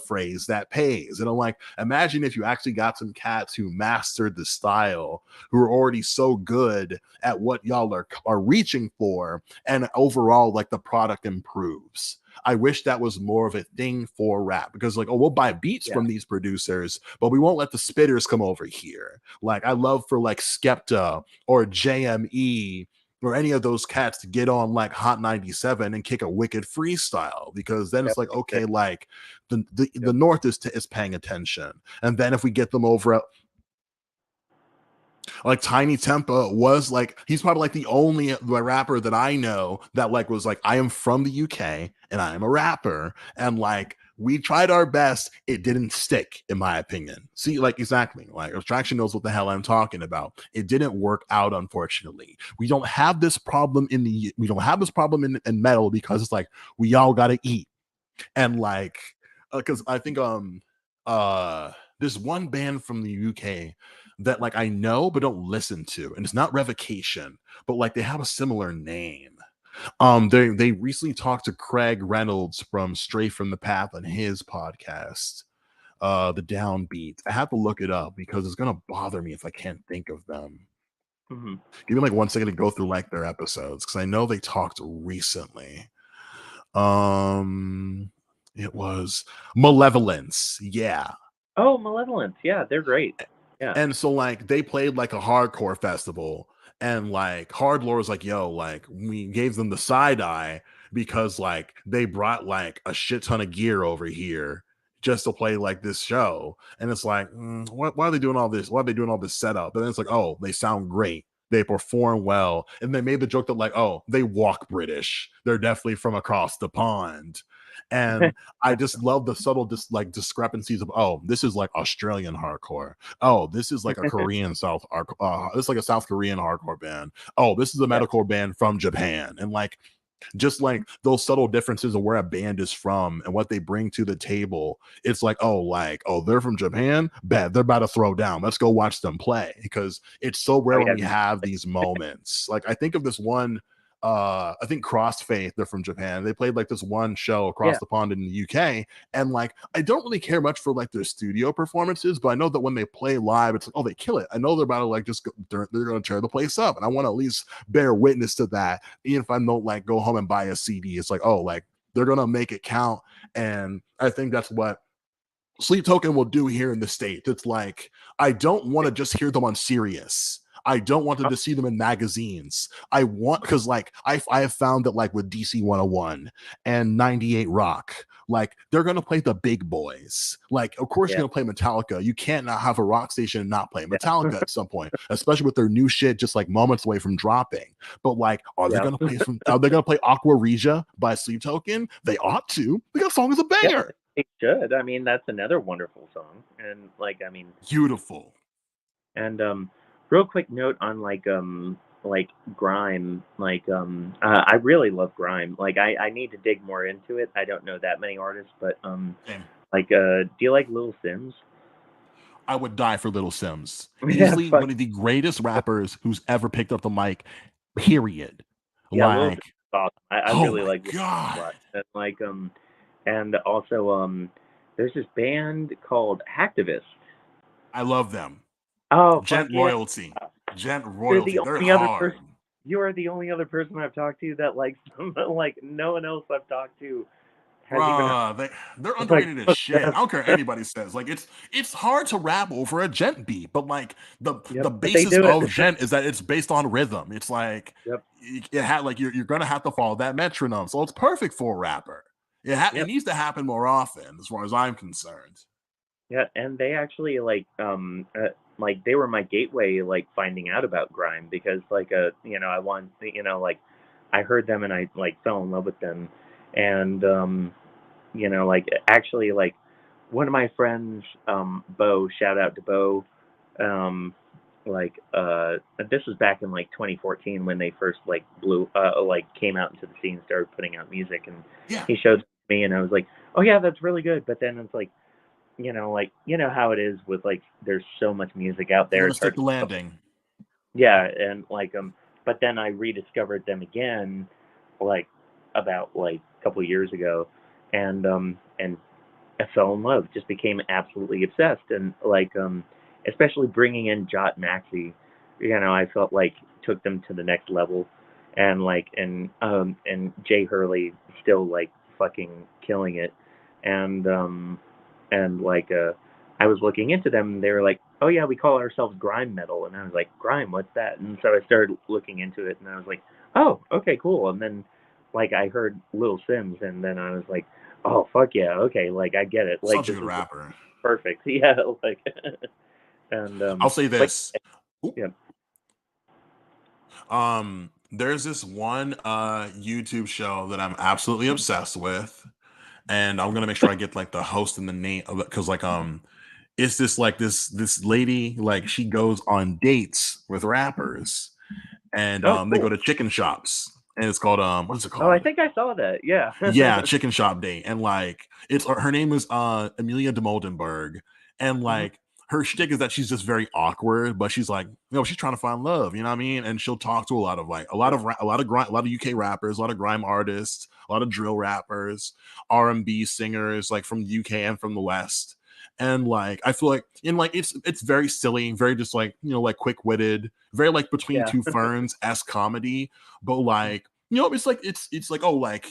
phrase that pays. And I'm like, imagine if you actually got some cats who mastered the style, who are already so good at what y'all are reaching for, and overall like the product improves. I wish that was more of a thing for rap because, like, oh, we'll buy beats Yeah, from these producers, but we won't let the spitters come over here. Like, I love for like Skepta or JME or any of those cats to get on like Hot 97 and kick a wicked freestyle because then yep, it's like, yep, okay, like the yep. North is paying attention. And then if we get them over at like Tiny Tempa was like he's probably like the only rapper that I know that like was like I am from the UK and I am a rapper and like we tried our best, it didn't stick in my opinion. See, like exactly, like Abstraction knows what the hell I'm talking about. It didn't work out, unfortunately. We don't have this problem in metal because it's like we all gotta eat and like because I think there's one band from the UK that like I know but don't listen to, and it's not Revocation, but like they have a similar name. They recently talked to Craig Reynolds from Stray from the Path on his podcast, the Downbeat. I have to look it up because it's gonna bother me if I can't think of them. Hmm. Give me like 1 second to go through like their episodes because I know they talked recently. Um, it was Malevolence. Yeah. Oh, Malevolence. Yeah, they're great. Yeah, And so like they played like a hardcore festival and like Hardlore was like, yo, like we gave them the side eye because like they brought like a shit ton of gear over here just to play like this show. And it's like, why are they doing all this? Why are they doing all this setup? And then it's like, oh, they sound great. They perform well. And they made the joke that, like, oh, they walk British. They're definitely from across the pond. And I just love the subtle like discrepancies of, oh, this is like Australian hardcore. Oh, this is like a Korean this is like a South Korean hardcore band. Oh, this is a yeah, metalcore band from Japan. And like just like those subtle differences of where a band is from and what they bring to the table. It's like, oh, they're from Japan. Bad, they're about to throw down. Let's go watch them play because it's so oh rare when yeah, we have these moments. Like I think of this one. I think Crossfaith, they're from Japan. They played like this one show across yeah, the pond in the UK, and like I don't really care much for like their studio performances, but I know that when they play live, it's like, oh, they kill it. I know they're about to like just they're going to tear the place up, and I want to at least bear witness to that, even if I don't like go home and buy a CD. It's like, oh, like they're gonna make it count, and I think that's what Sleep Token will do here in the States. It's like, I don't want to just hear them on Sirius. I don't want to oh, just see them in magazines. I want, because like I have found that like with DC 101 and 98 Rock, like they're gonna play the big boys. Like, of course yeah, you're gonna play Metallica. You can't not have a rock station and not play yeah, Metallica at some point, especially with their new shit just like moments away from dropping. But like, yeah, are they gonna play Aqua Regia by Sleep Token? They ought to. Because song is a yeah. banger. They should. I mean, that's another wonderful song, and like, I mean, Beautiful. and real quick note on like grime. I really love grime. Like, I need to dig more into it. I don't know that many artists, but Same. like, do you like Little Sims? I would die for Little Sims. Yeah, Easily fuck. one of the greatest rappers who's ever picked up the mic, period. Yeah, Little Sims Like, is awesome. I oh really my like Little Sims a God. lot. And like and also there's this band called Hacktivist. I love them. Oh fuck Gent yeah. Royalty. Gent You're the Royalty. They're only other person. hard. You are the only other person I've talked to that likes them. Like no one else I've talked to Hasn't even They're it's like underrated as look, shit. I don't care what anybody says. Like it's hard to rap over a gent beat, but like the yep, but they basis do it. of gent is that it's based on rhythm. It's like Yep, it had like you're gonna have to follow that metronome, so it's perfect for a rapper. It yep. needs to happen more often, as far as I'm concerned. Yeah, and they actually like they were my gateway like finding out about grime because I want like I heard them and I like fell in love with them and like actually like one of my friends Bo, shout out to Bo, um like this was back in like 2014 when they first like blew like came out into the scene, started putting out music, and Yeah, he showed me and I was like, oh yeah, that's really good, but then it's like how it is with like there's so much music out you're there. gonna It's stick hard the to keep up. landing. Yeah, and but then I rediscovered them again, like about like a couple of years ago, and I fell in love. Just became absolutely obsessed, and especially bringing in Jot Maxi, I felt like took them to the next level, and and Jay Hurley still like fucking killing it, and I was looking into them, and they were like, "Oh yeah, we call ourselves grime metal," and I was like, "Grime, what's that?" And so I started looking into it, and I was like, "Oh, okay, cool." And then I heard Little Sims, and then I was like, "Oh fuck yeah, okay, like I get it, like Such a this good is rapper. perfect." Yeah, like and I'll say but this. Oop. yeah, There's this one YouTube show that I'm absolutely obsessed with, and I'm gonna make sure I get like the host and the name of it because it's this like this lady, like she goes on dates with rappers, and oh they go cool. to chicken shops, and it's called what is it Oh, I called? think I saw that. Yeah. Yeah, chicken shop date, and like it's her name is Amelia de Moldenberg, and Hmm. like her shtick is that she's just very awkward, but she's like, she's trying to find love, you know what I mean? And she'll talk to a lot of like Yep. a lot of UK rappers, a lot of grime artists, a lot of drill rappers, R&B singers like from the UK and from the West. And like I feel like in like it's very silly, very just like like quick witted, very like between Yeah. two ferns s comedy, but like it's like like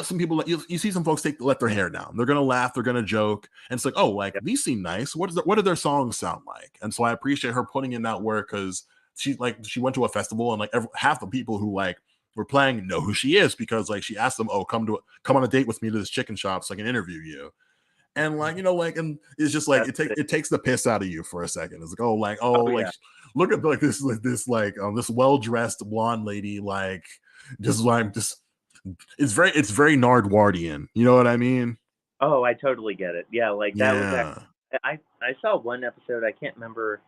some people you see some folks let their hair down. They're gonna laugh, they're gonna joke, and it's like, oh, like Yep. these seem nice. What do their songs sound like? And so I appreciate her putting in that work because she went to a festival and like half the people who like were playing know who she is because like she asked them, oh, come on a date with me to this chicken shop so I can interview you. And like and it's just like That's it. it takes the piss out of you for a second. It's like Oh yeah. look at this well dressed blonde lady just it's very Nardwardian. You know what I mean? Oh, I totally get it. Yeah, like that was Yeah. I saw one episode. I can't remember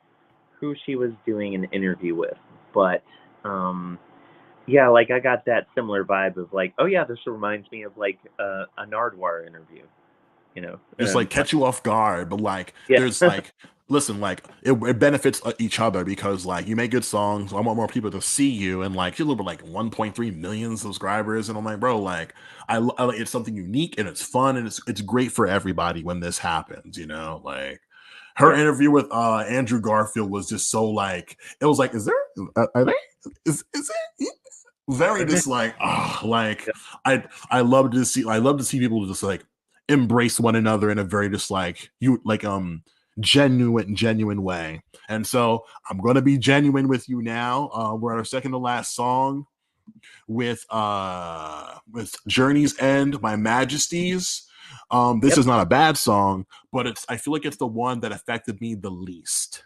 who she was doing an interview with, but um yeah, like I got that similar vibe of like, oh yeah, this reminds me of like a Nardwar interview, Just and like catch you off guard, but like yeah, there's like listen, like it benefits each other because like you make good songs. I want more people to see you, and like you're over like 1.3 million subscribers, and I'm like, bro, like it's something unique and it's fun and it's great for everybody when this happens. Like her yeah, interview with Andrew Garfield was just so like it was like, is there are they is it very just like like yeah, I love to see people just like embrace one another in a very just like you like genuine way. And so I'm gonna be genuine with you now. We're at our second to last song with Journey's End by Majesties. This yep, is not a bad song, but I feel like it's the one that affected me the least.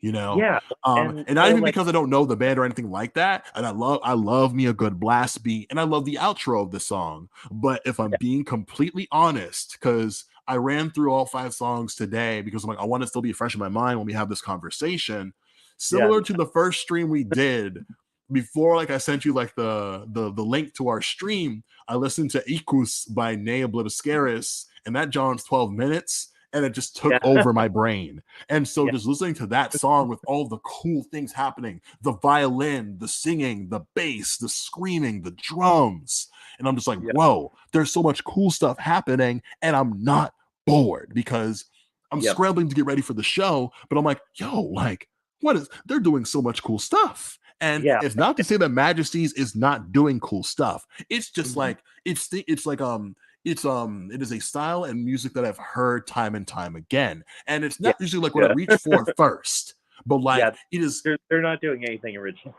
you know yeah, and and not so even like because I don't know the band or anything like that, and I love me a good blast beat, and I love the outro of the song. But if I'm yeah, being completely honest, because I ran through all 5 songs today because I'm like, I want to still be fresh in my mind when we have this conversation, yeah, similar to the first stream we did. Before, like, I sent you like the link to our stream, I listened to Ikus by Nea Blibiscaris, and that John's 12 minutes, and it just took yeah, over my brain. And so yeah, just listening to that song with all the cool things happening, the violin, the singing, the bass, the screaming, the drums, and I'm just like, yeah, whoa, there's so much cool stuff happening, and I'm not bored because I'm yep, scrambling to get ready for the show, but I'm like, yo, like, they're doing so much cool stuff. And yeah, it's not to say that Majesties is not doing cool stuff. It's just mhm, like it's like it is a style and music that I've heard time and time again, and it's Yeah, not usually like what I yeah, reach for first, but like yeah. it is. They're not doing anything original.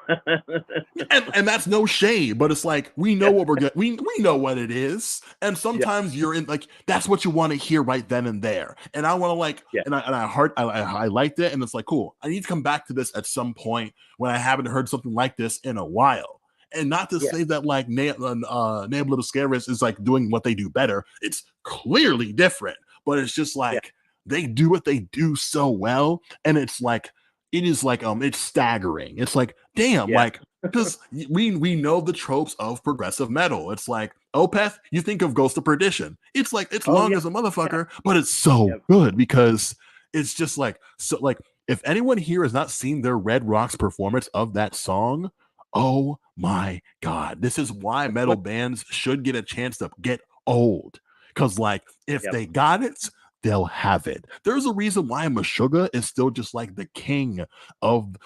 And that's no shade, but it's like we know Yeah, what we're getting. We know what it is, and yeah, sometimes you're in like that's what you want to hear right then and there. And I want to like, yeah, I liked it, and it's like cool. I need to come back to this at some point when I haven't heard something like this in a while. And not to yeah, say that like Name Little Scaris is like doing what they do better. It's clearly different, but it's just yeah, like they do what they do so well, and it's like it is like it's staggering. It's like damn, yeah. like because we know the tropes of progressive metal. It's like Opeth, you think of Ghost of Perdition. It's like it's Oh long yeah, as a yeah, motherfucker, but it's so yeah, good because it's just like so like if anyone here has not seen their Red Rocks performance of that song, oh my god, this is why metal what? bands should get a chance to get old. Cause like if Yep. they got it, they'll have it. There's a reason why Meshuggah is still just like the king of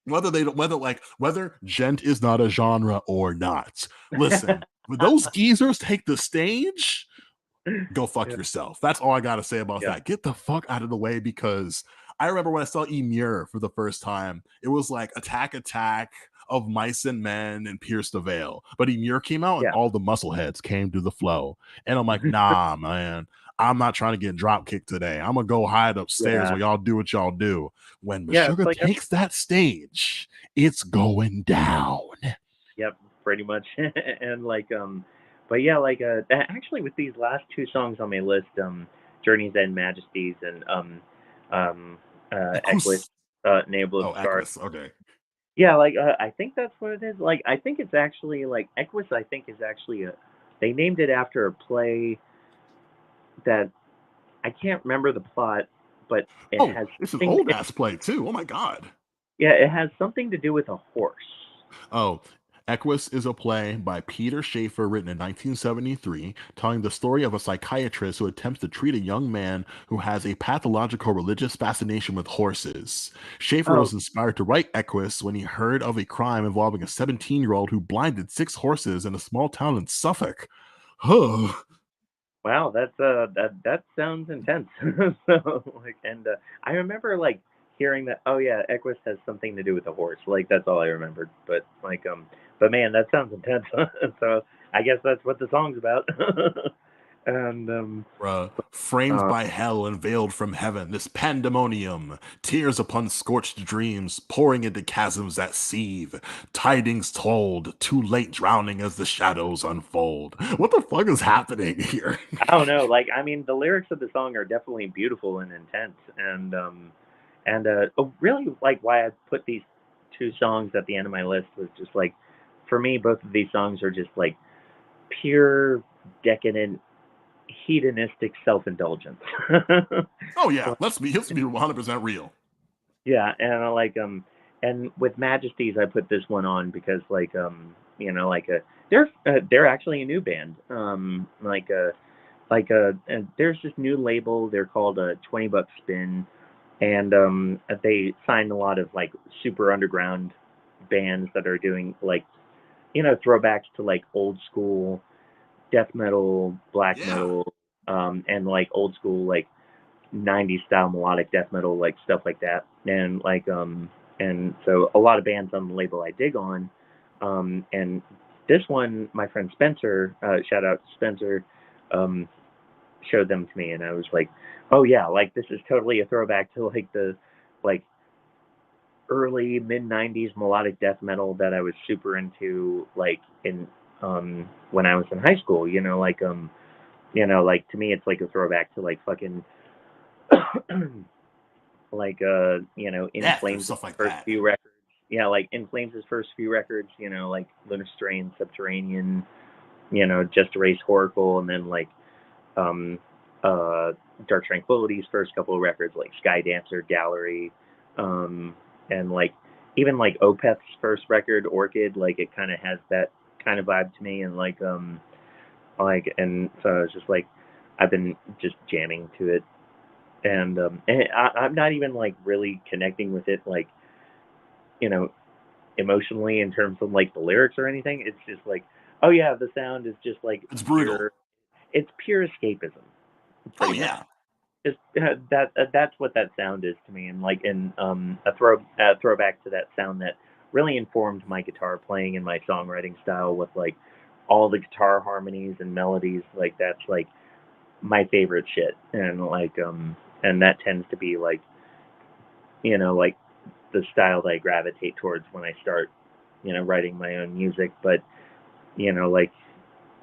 whether gent is not a genre or not. Listen, when those geezers take the stage, go fuck Yeah, yourself. That's all I gotta say about yeah. that. Get the fuck out of the way because I remember when I saw Emure for the first time, it was like Attack of Mice and Men and Pierce the Veil. But Emure came out and Yeah. all the muscleheads came to the flow. And I'm like, nah, man. I'm not trying to get drop kicked today. I'm gonna go hide upstairs Yeah. while y'all do what y'all do. When Yeah, it's Meshuggah like takes that stage, it's going down. yep, pretty much. And like but yeah, like actually with these last two songs on my list, Journey's End Majesties and um Equus, Equus. Enable of Oh, Stars. Equus. Okay. Yeah, like I think that's what it is. Like I think it's actually like Equus I think is actually a they named it after a play that I can't remember the plot, but it Oh, has it's an something old ass play too. Oh my god. yeah, it has something to do with a horse. Oh, Equus is a play by Peter Schaefer written in 1973, telling the story of a psychiatrist who attempts to treat a young man who has a pathological religious fascination with horses. Schaefer Oh, was inspired to write Equus when he heard of a crime involving a 17-year-old who blinded six horses in a small town in Suffolk. Huh. wow, that's that sounds intense. So like, and I remember like hearing that. Oh yeah, Equus has something to do with the horse. Like that's all I remembered. But like but man, that sounds intense. So I guess that's what the song's about. And Framed uh, by hell and veiled from heaven, this pandemonium, tears upon scorched dreams, pouring into chasms that seethe, tidings told, too late drowning as the shadows unfold. What the fuck is happening here? I don't know. Like I mean, the lyrics of the song are definitely beautiful and intense. And oh, really like why I put these two songs at the end of my list was just like for me, both of these songs are just like pure decadent hedonistic self-indulgence. Oh yeah, let's be 100% real. Yeah, and I like and with Majesties I put this one on because like like they're actually a new band. There's this new label, they're called a 20 Buck Spin, and they signed a lot of like super underground bands that are doing like throwbacks to like old school death metal, black Yeah. metal, and like old school like 90s style melodic death metal, like stuff like that. And so a lot of bands on the label I dig on. And this one, my friend Spencer, shout out to Spencer, um, showed them to me, and I was like, oh yeah, like this is totally a throwback to like the like early mid 90s melodic death metal that I was super into like in when I was in high school, like to me it's like a throwback to like fucking like In Death and Flames' stuff like first that. few records. Yeah, like In Flames' first few records, like Lunar Strain, Subterranean, Just Erase Oracle, and then like um uh Dark Tranquility's first couple of records like Sky Dancer, Gallery, and like even like Opeth's first record, Orchid, like it kinda has that kind of vibe to me and and so it's just like I've been just jamming to it and I'm not even like really connecting with it like you know emotionally in terms of like the lyrics or anything. It's just like, oh yeah, the sound is just like It's pure. brutal. it's pure escapism, Oh pretty much. yeah. Just that's what that sound is to me, and like in throwback to that sound that really informed my guitar playing and my songwriting style with like all the guitar harmonies and melodies. Like that's like my favorite shit, and that tends to be like like the style that I gravitate towards when I start writing my own music. But like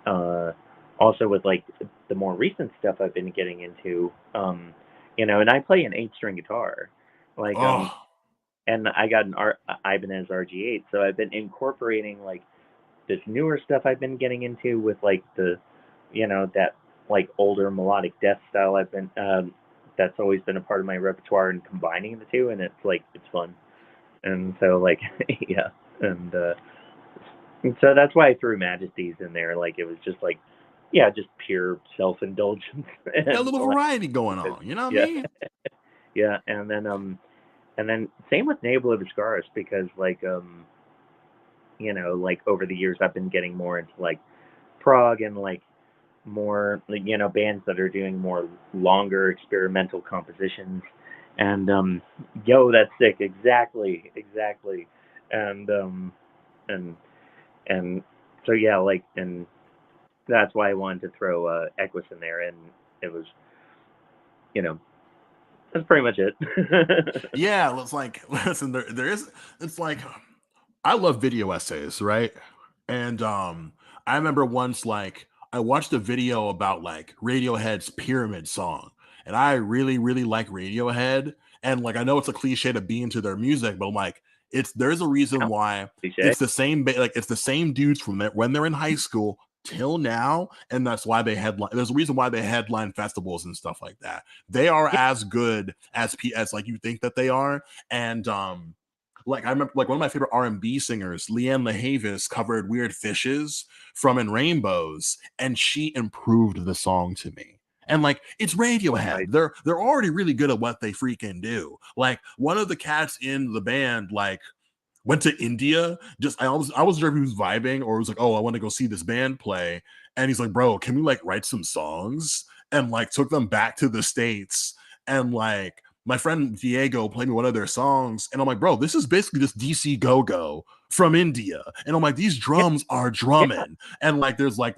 uh, also with like the more recent stuff I've been getting into, and I play an 8 string guitar, like Oh and I got an Ibanez RG8, so I've been incorporating like this newer stuff I've been getting into with like that like older melodic death style that's always been a part of my repertoire, and combining the two, and it's fun. And so like yeah, and so that's why I threw Majesties in there. Like it was just like, yeah, just pure self indulgence yeah, a and little like variety going because on. You know what I yeah, mean? yeah, and then same with Navel of Iscaris, because like over the years I've been getting more into like prog and like more like, bands that are doing more longer experimental compositions, and yo, that's sick, exactly, and and and so yeah, like, and that's why I wanted to throw Equus in there, and it was, you know, that's pretty much it. Yeah, it's like listen, there is it's like I love video essays, right? And I remember once like I watched a video about like Radiohead's Pyramid song, and I really, really like Radiohead. And like I know it's a cliche to be into their music, but I'm like there's a reason Now, why cliche. like it's the same dudes from when they're in high school till now, and that's why they headline. There's a reason why they headline festivals and stuff like that. They are Yeah, as good as like you think that they are, and like I remember like one of my favorite R&B singers, Leanne LaHavis, covered Weird Fishes from In Rainbows, and she improved the song to me. And like it's Radiohead. right. They're already really good at what they freaking do. Like one of the cats in the band like went to India. Just I wasn't sure if he was vibing or was like, oh, I want to go see this band play. And he's like, bro, can we like write some songs? And like took them back to the States. And like my friend Diego played me one of their songs. And I'm like, bro, this is basically just DC Go Go from India. And I'm like, these Yeah, drums are yeah, drumming. And like there's like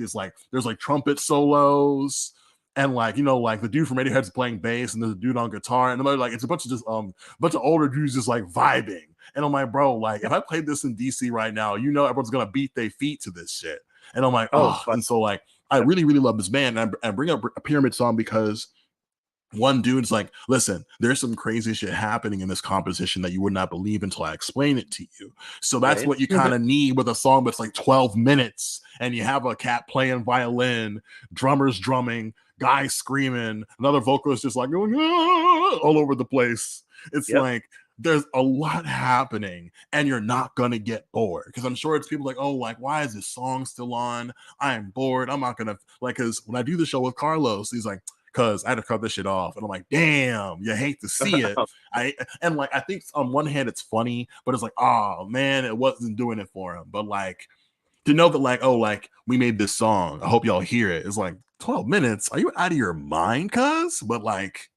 trumpet solos. And like, like the dude from Radiohead's playing bass and there's a dude on guitar. And they're like, it's a bunch of just bunch of older dudes just like vibing. And I'm like, bro, like if yeah. I played this in DC right now, everyone's gonna beat their feet to this shit. And I'm like, Oh, oh, fuck. and so like I really, really love this band. And I bring up a Pyramid song because one dude's like, listen, there's some crazy shit happening in this composition that you would not believe until I explain it to you. So that's Right. what you kind of need with a song that's like 12 minutes and you have a cat playing violin, drummers drumming, guys screaming, another vocalist just like going all over the place. It's Yep. like there's a lot happening and you're not gonna get bored because I'm sure it's people like, oh, like why is this song still on? I'm bored. I'm not gonna like because when I do the show with Carlos, he's like, because I had to cut this shit off. And I'm like, damn, you hate to see it. I think on one hand it's funny, but it's like, oh man, it wasn't doing it for him. But like to know that like, oh, like we made this song. I hope y'all hear it. It's like 12 minutes. Are you out of your mind, cuz? But like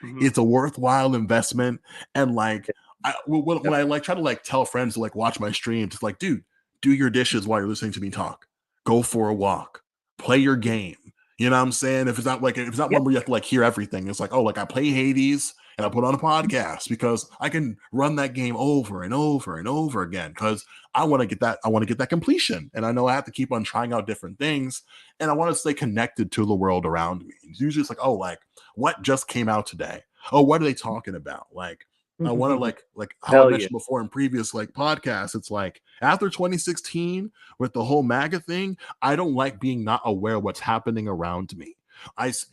Hmm. it's a worthwhile investment. And like when Yep. I like try to like tell friends to like watch my streams, it's like, dude, do your dishes while you're listening to me talk. Go for a walk. Play your game. You know what I'm saying? If it's not Yep. one where you have to like hear everything, it's like, oh, like I play Hades and I put on a podcast because I can run that game over and over and over again because I want to get that completion. And I know I have to keep on trying out different things and I want to stay connected to the world around me. It's usually it's like, oh, like what just came out today? Oh, what are they talking about? Like I want to like how I Hell yeah. mentioned before in previous like podcasts, it's like after 2016 with the whole MAGA thing, I don't like being not aware of what's happening around me.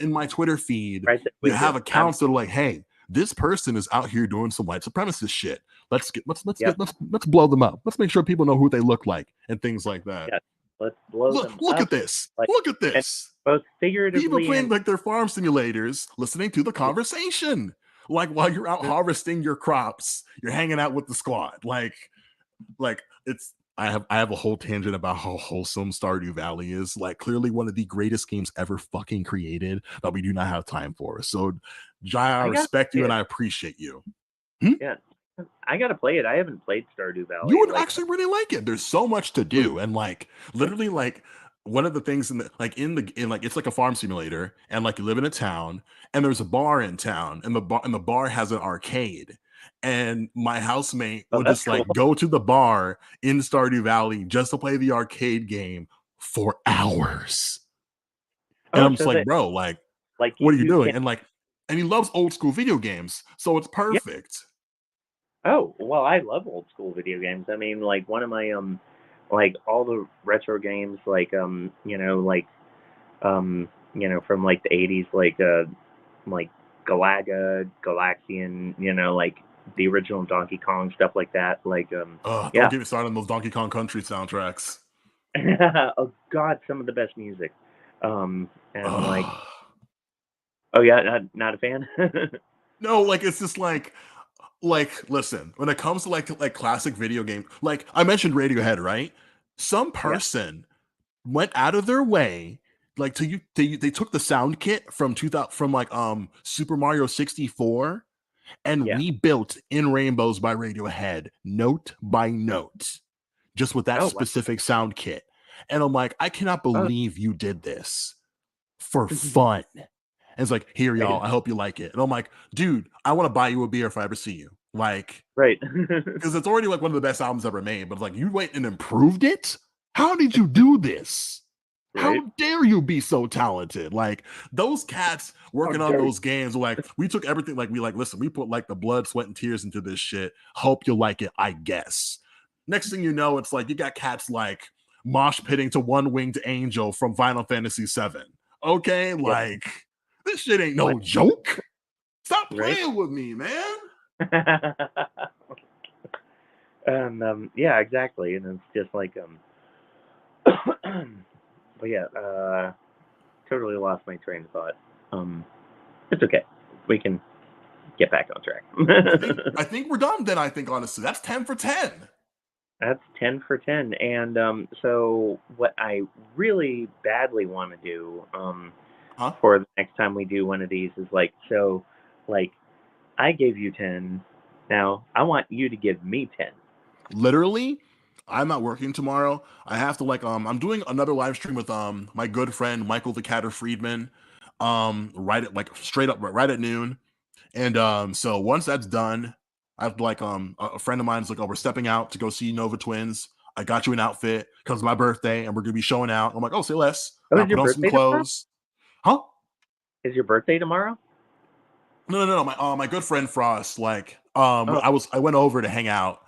In my Twitter feed, Right there you with you. have accounts that are like, hey, this person is out here doing some white supremacist shit. Yep. Let's blow them up. Let's make sure people know who they look like and things like that. Yeah. Let's blow Look, them look up, at this. like, Look at and this. both People figuratively playing and like their farm simulators, listening to the conversation. Like while you're out harvesting your crops, you're hanging out with the squad. Like it's I have a whole tangent about how wholesome Stardew Valley is. Like clearly one of the greatest games ever fucking created that we do not have time for. So Jai, I I gotta respect play you and it. I appreciate you. Hmm? Yeah, I gotta play it. I haven't played Stardew You Valley. would Like, actually really like it. There's so much to do, and like literally, like one of the things in the in like it's like a farm simulator, and like you live in a town, and there's a bar in town, and the bar has an arcade, and my housemate oh, would that's just cool. like go to the bar in Stardew Valley just to play the arcade game for hours, and Oh, I'm just so like, that bro, like, like what are you you doing? can, And like, and he loves old school video games, so it's yeah. perfect. Oh, well, I love old school video games. I mean, like one of my like all the retro games, like from like the '80s, like Galaga, Galaxian, like the original Donkey Kong stuff like that. Like Don't yeah. get me started on those Donkey Kong Country soundtracks. Oh God, some of the best music. And like, Ugh. oh yeah, not a fan. No, like it's just like listen, when it comes to like classic video game, like I mentioned Radiohead, right? Some Yeah, person went out of their way like to you they took the sound kit from 2000 from like Super Mario 64 and yeah. rebuilt In Rainbows by Radiohead note by note just with that Oh wow. specific sound kit. And I'm like, I cannot Oh, believe you did this for fun. And it's like, here, right, y'all, I hope you like it. And I'm like, dude, I want to buy you a beer if I ever see you. Like, right. because it's already like one of the best albums ever made, but it's like, you went and improved it? How did you do this? Right. How dare you be so talented? Like those cats How working on dare you? those games, like we took everything, like we like, listen, we put like the blood, sweat, and tears into this shit. Hope you like it, I guess. Next thing you know, it's like you got cats like mosh pitting to One Winged Angel from Final Fantasy VII. Okay, Yeah. like this shit ain't What? no joke. Stop Right. playing with me, man. And yeah, exactly. And it's just like but yeah, totally lost my train of thought. Um, it's okay. We can get back on track. I think we're done then. I think honestly, that's 10 for 10. That's 10 for 10. And so, what I really badly want to do Huh? for the next time we do one of these is like, so, like, I gave you 10. Now, I want you to give me 10. Literally, I'm not working tomorrow. I have to like I'm doing another live stream with my good friend Michael the Catter Friedman right at like straight up right at noon. And so once that's done, I have like a friend of mine's like, oh, we're stepping out to go see Nova Twins. I got you an outfit because it's my birthday and we're gonna be showing out. I'm like, oh, say less. Oh, I is your put on some birthday tomorrow? clothes. Huh? Is your birthday tomorrow? No. My good friend Frost, like, Oh, I went over to hang out,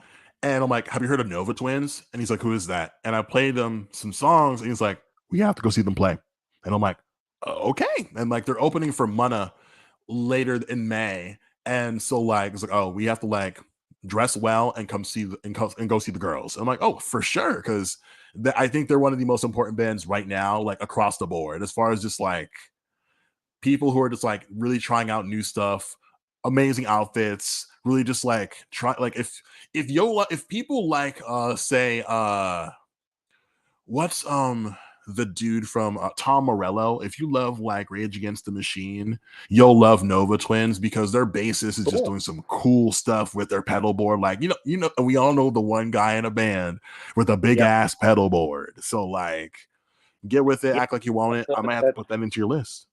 and I'm like, "Have you heard of Nova Twins?" And he's like, "Who is that?" And I played him some songs, and he's like, "We have to go see them play." And I'm like, "Okay." And like, they're opening for Munna later in May, and so like, it's like, "Oh, we have to like dress well and come see and go see the girls." I'm like, "Oh, for sure," because I think they're one of the most important bands right now, like across the board, as far as just like people who are just like really trying out new stuff, amazing outfits, really just like try like if people like say what's the dude from Tom Morello, if you love like Rage Against the Machine, you'll love Nova Twins because their bassist is just cool. doing some cool stuff with their pedal board. Like, we all know the one guy in a band with a big Yep. ass pedal board. So like get with it, Yeah. act like you want it. I might have to That's, put that into your list.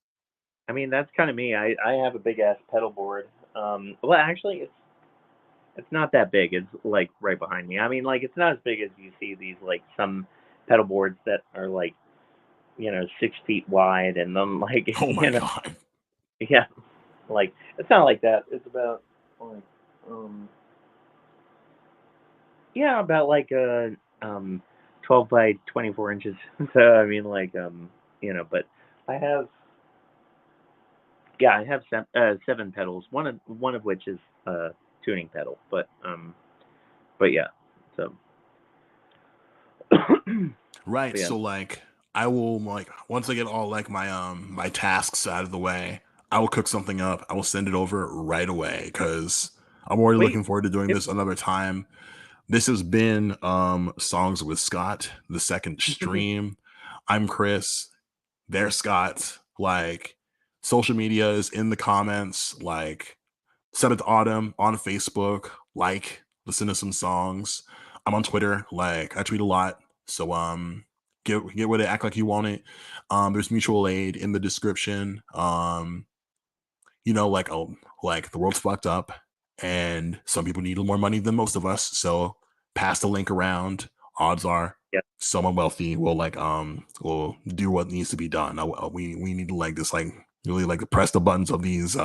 I mean, that's kind of me. I have a big ass pedal board. Well, actually, it's not that big. It's like right behind me. I mean, like it's not as big as you see these like some pedal boards that are like 6 feet wide and then like Oh my god. yeah, like it's not like that. It's about like um yeah, about like 12 by 24 inches. So I mean, like but I have yeah, I have 7 pedals. One of which is a tuning pedal, but yeah, so but Right. yeah. So like I will like once I get all like my tasks out of the way, I will cook something up. I will send it over right away because I'm already Wait, looking forward to doing if this another time. This has been Songs with Scott, the second stream. I'm Chris. There's Scott. Like, social media is in the comments. Like, 7th Autumn on Facebook. Like, listen to some songs. I'm on Twitter. Like, I tweet a lot. So get with it, act like you want it. There's mutual aid in the description. Like, oh, like the world's fucked up and some people need more money than most of us. So pass the link around. Odds are Yeah. someone wealthy will do what needs to be done. We need to like just like really like press the buttons of these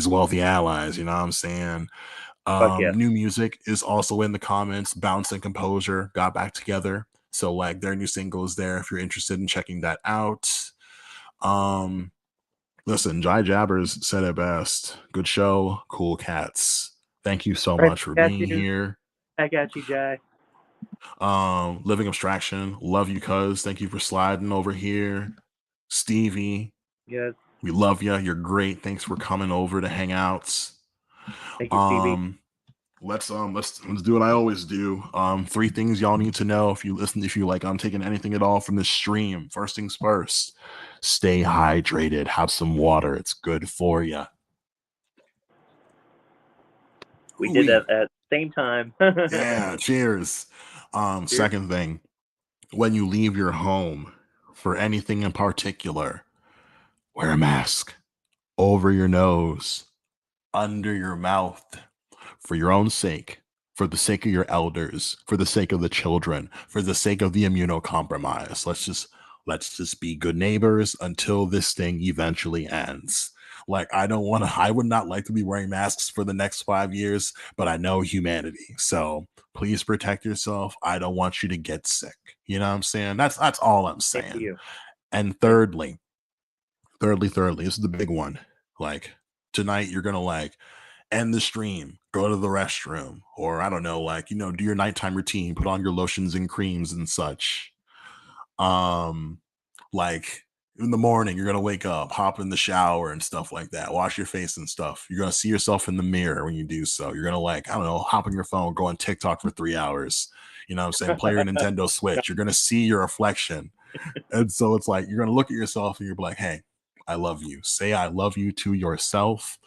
wealthy allies. You know what I'm saying? Fuck yeah. New music is also in the comments. Bounce and Composure got back together. So like their new single is there if you're interested in checking that out. Listen, Jai Jabbers said it best. Good show, cool cats. Thank you so Right, much for got being you. here. I got you, Jai. Living Abstraction, love you, cuz. Thank you for sliding over here. Stevie, Yes. we love you. You're great. Thanks for coming over to hang out. Thank you, Stevie. Let's do what I always do. 3 things y'all need to know if you like I'm taking anything at all from this stream. First things first, stay hydrated, have some water. It's good for you. We did that at the same time. Yeah, cheers. Cheers. Second thing, when you leave your home for anything in particular, wear a mask over your nose, under your mouth, for your own sake, for the sake of your elders, for the sake of the children, for the sake of the immunocompromised. Let's just be good neighbors until this thing eventually ends. Like, I would not like to be wearing masks for the next 5 years, but I know humanity. So please protect yourself. I don't want you to get sick. You know what I'm saying? That's all I'm Thank saying. you. And thirdly, this is the big one. Like, tonight you're gonna like end the stream, go to the restroom, or I don't know, like, do your nighttime routine, put on your lotions and creams and such. Like in the morning, you're gonna wake up, hop in the shower and stuff like that, wash your face and stuff. You're gonna see yourself in the mirror when you do so. You're gonna like, I don't know, hop on your phone, go on TikTok for 3 hours. You know what I'm saying? Play your Nintendo Switch. You're gonna see your reflection. And so it's like you're gonna look at yourself and you're like, hey, I love you. Say I love you to yourself.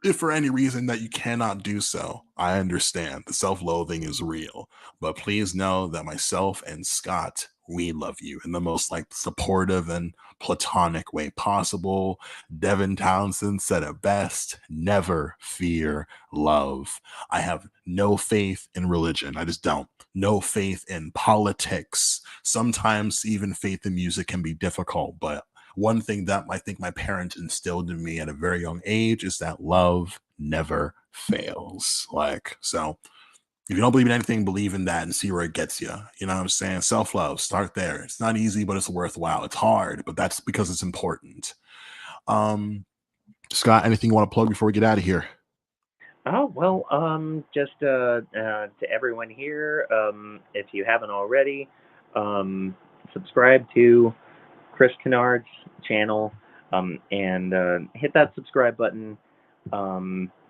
If for any reason that you cannot do so, I understand. The self-loathing is real. But please know that myself and Scott, we love you in the most like supportive and platonic way possible. Devin Townsend said it best: never fear love. I have no faith in religion. I just don't. No faith in politics. Sometimes even faith in music can be difficult, but one thing that I think my parents instilled in me at a very young age is that love never fails. Like, so if you don't believe in anything, believe in that and see where it gets you. You know what I'm saying? Self love, start there. It's not easy, but it's worthwhile. It's hard, but that's because it's important. Scott, anything you want to plug before we get out of here? Oh well, just to everyone here, if you haven't already, subscribe to Chris Kennard's channel, and hit that subscribe button.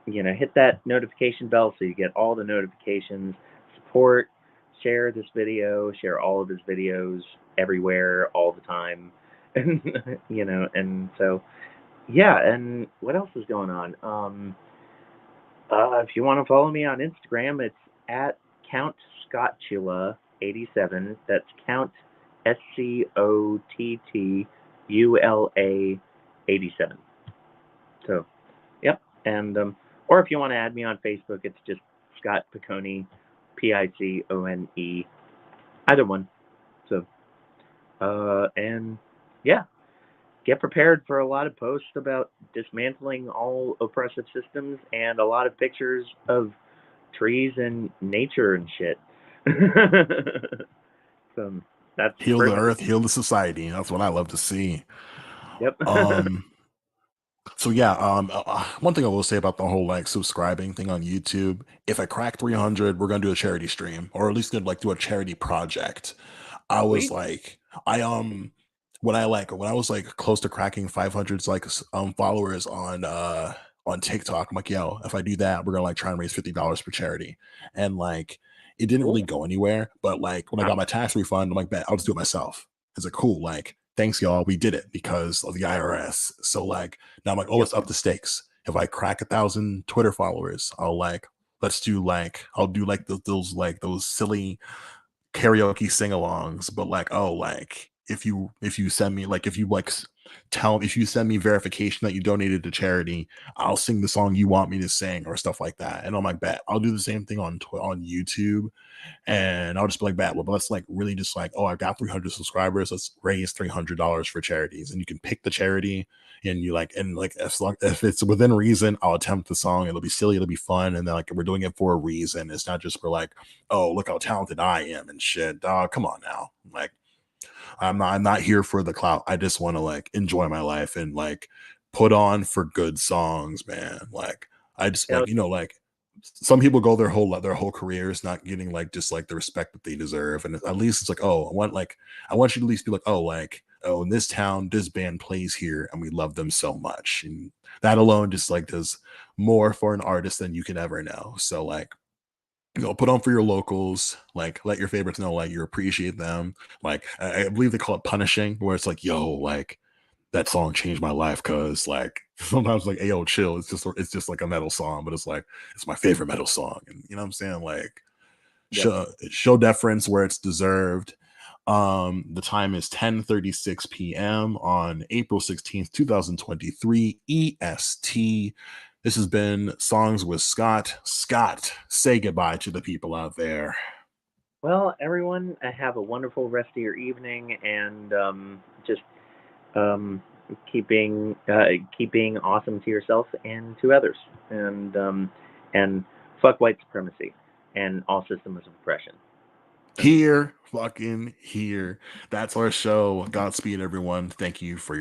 Hit that notification bell so you get all the notifications. Support, share this video, share all of his videos everywhere, all the time. And so yeah. And what else is going on? If you want to follow me on Instagram, it's at Count Scottula 87. That's Count SCOTTULA 87. So, yep. And or if you want to add me on Facebook, it's just Scott Piccone, PICONE. Either one. So, and yeah. Get prepared for a lot of posts about dismantling all oppressive systems and a lot of pictures of trees and nature and shit. So that's Heal the earth, heal the society. That's what I love to see. Yep. So yeah, one thing I will say about the whole like subscribing thing on YouTube, if I crack 300, we're gonna do a charity stream, or at least gonna like do a charity project. I was like, when I was like close to cracking 500 like followers on TikTok, I'm like, yo, if I do that, we're gonna like try and raise $50 for charity. And like it didn't really Cool. go anywhere. But like when I got my tax refund, I'm like, bet I'll just do it myself. It's like cool, like thanks y'all, we did it because of the IRS. So like now I'm like, oh, Yep. it's up the stakes. If I crack 1,000 Twitter followers, I'll like let's do like I'll do like those silly karaoke sing-alongs, but like, oh, like if you send me like if you like tell if you send me verification that you donated to charity, I'll sing the song you want me to sing or stuff like that. And I'm like, bet I'll do the same thing on YouTube, and I'll just be like, bet well, but let's like really just like, oh, I've got 300 subscribers, let's raise $300 for charities, and you can pick the charity. And you like, and like, as long if it's within reason, I'll attempt the song. It'll be silly, it'll be fun, and then like we're doing it for a reason. It's not just for like, oh, look how talented I am and shit. Dog, come on now. Like, I'm not here for the clout. I just want to like enjoy my life and like put on for good songs, man. Like I just Hell, like, like some people go their whole careers not getting like just like the respect that they deserve. And at least it's like, oh, I want you to at least be like, oh, like, oh, in this town, this band plays here and we love them so much. And that alone just like does more for an artist than you can ever know. So like, put on for your locals, like let your favorites know like you appreciate them. Like I believe they call it punishing, where it's like, yo, like that song changed my life because like sometimes like, hey, yo, chill. It's just like a metal song, but it's like it's my favorite metal song. And you know what I'm saying? Like yep. show deference where it's deserved. The time is 10:36 p.m. on April 16th, 2023 EST. This has been Songs with Scott. Scott, say goodbye to the people out there. Well, everyone, have a wonderful rest of your evening, and just um, keep being awesome to yourself and to others, and fuck white supremacy and all systems of oppression. Here, fucking here. That's our show. Godspeed, everyone. Thank you for your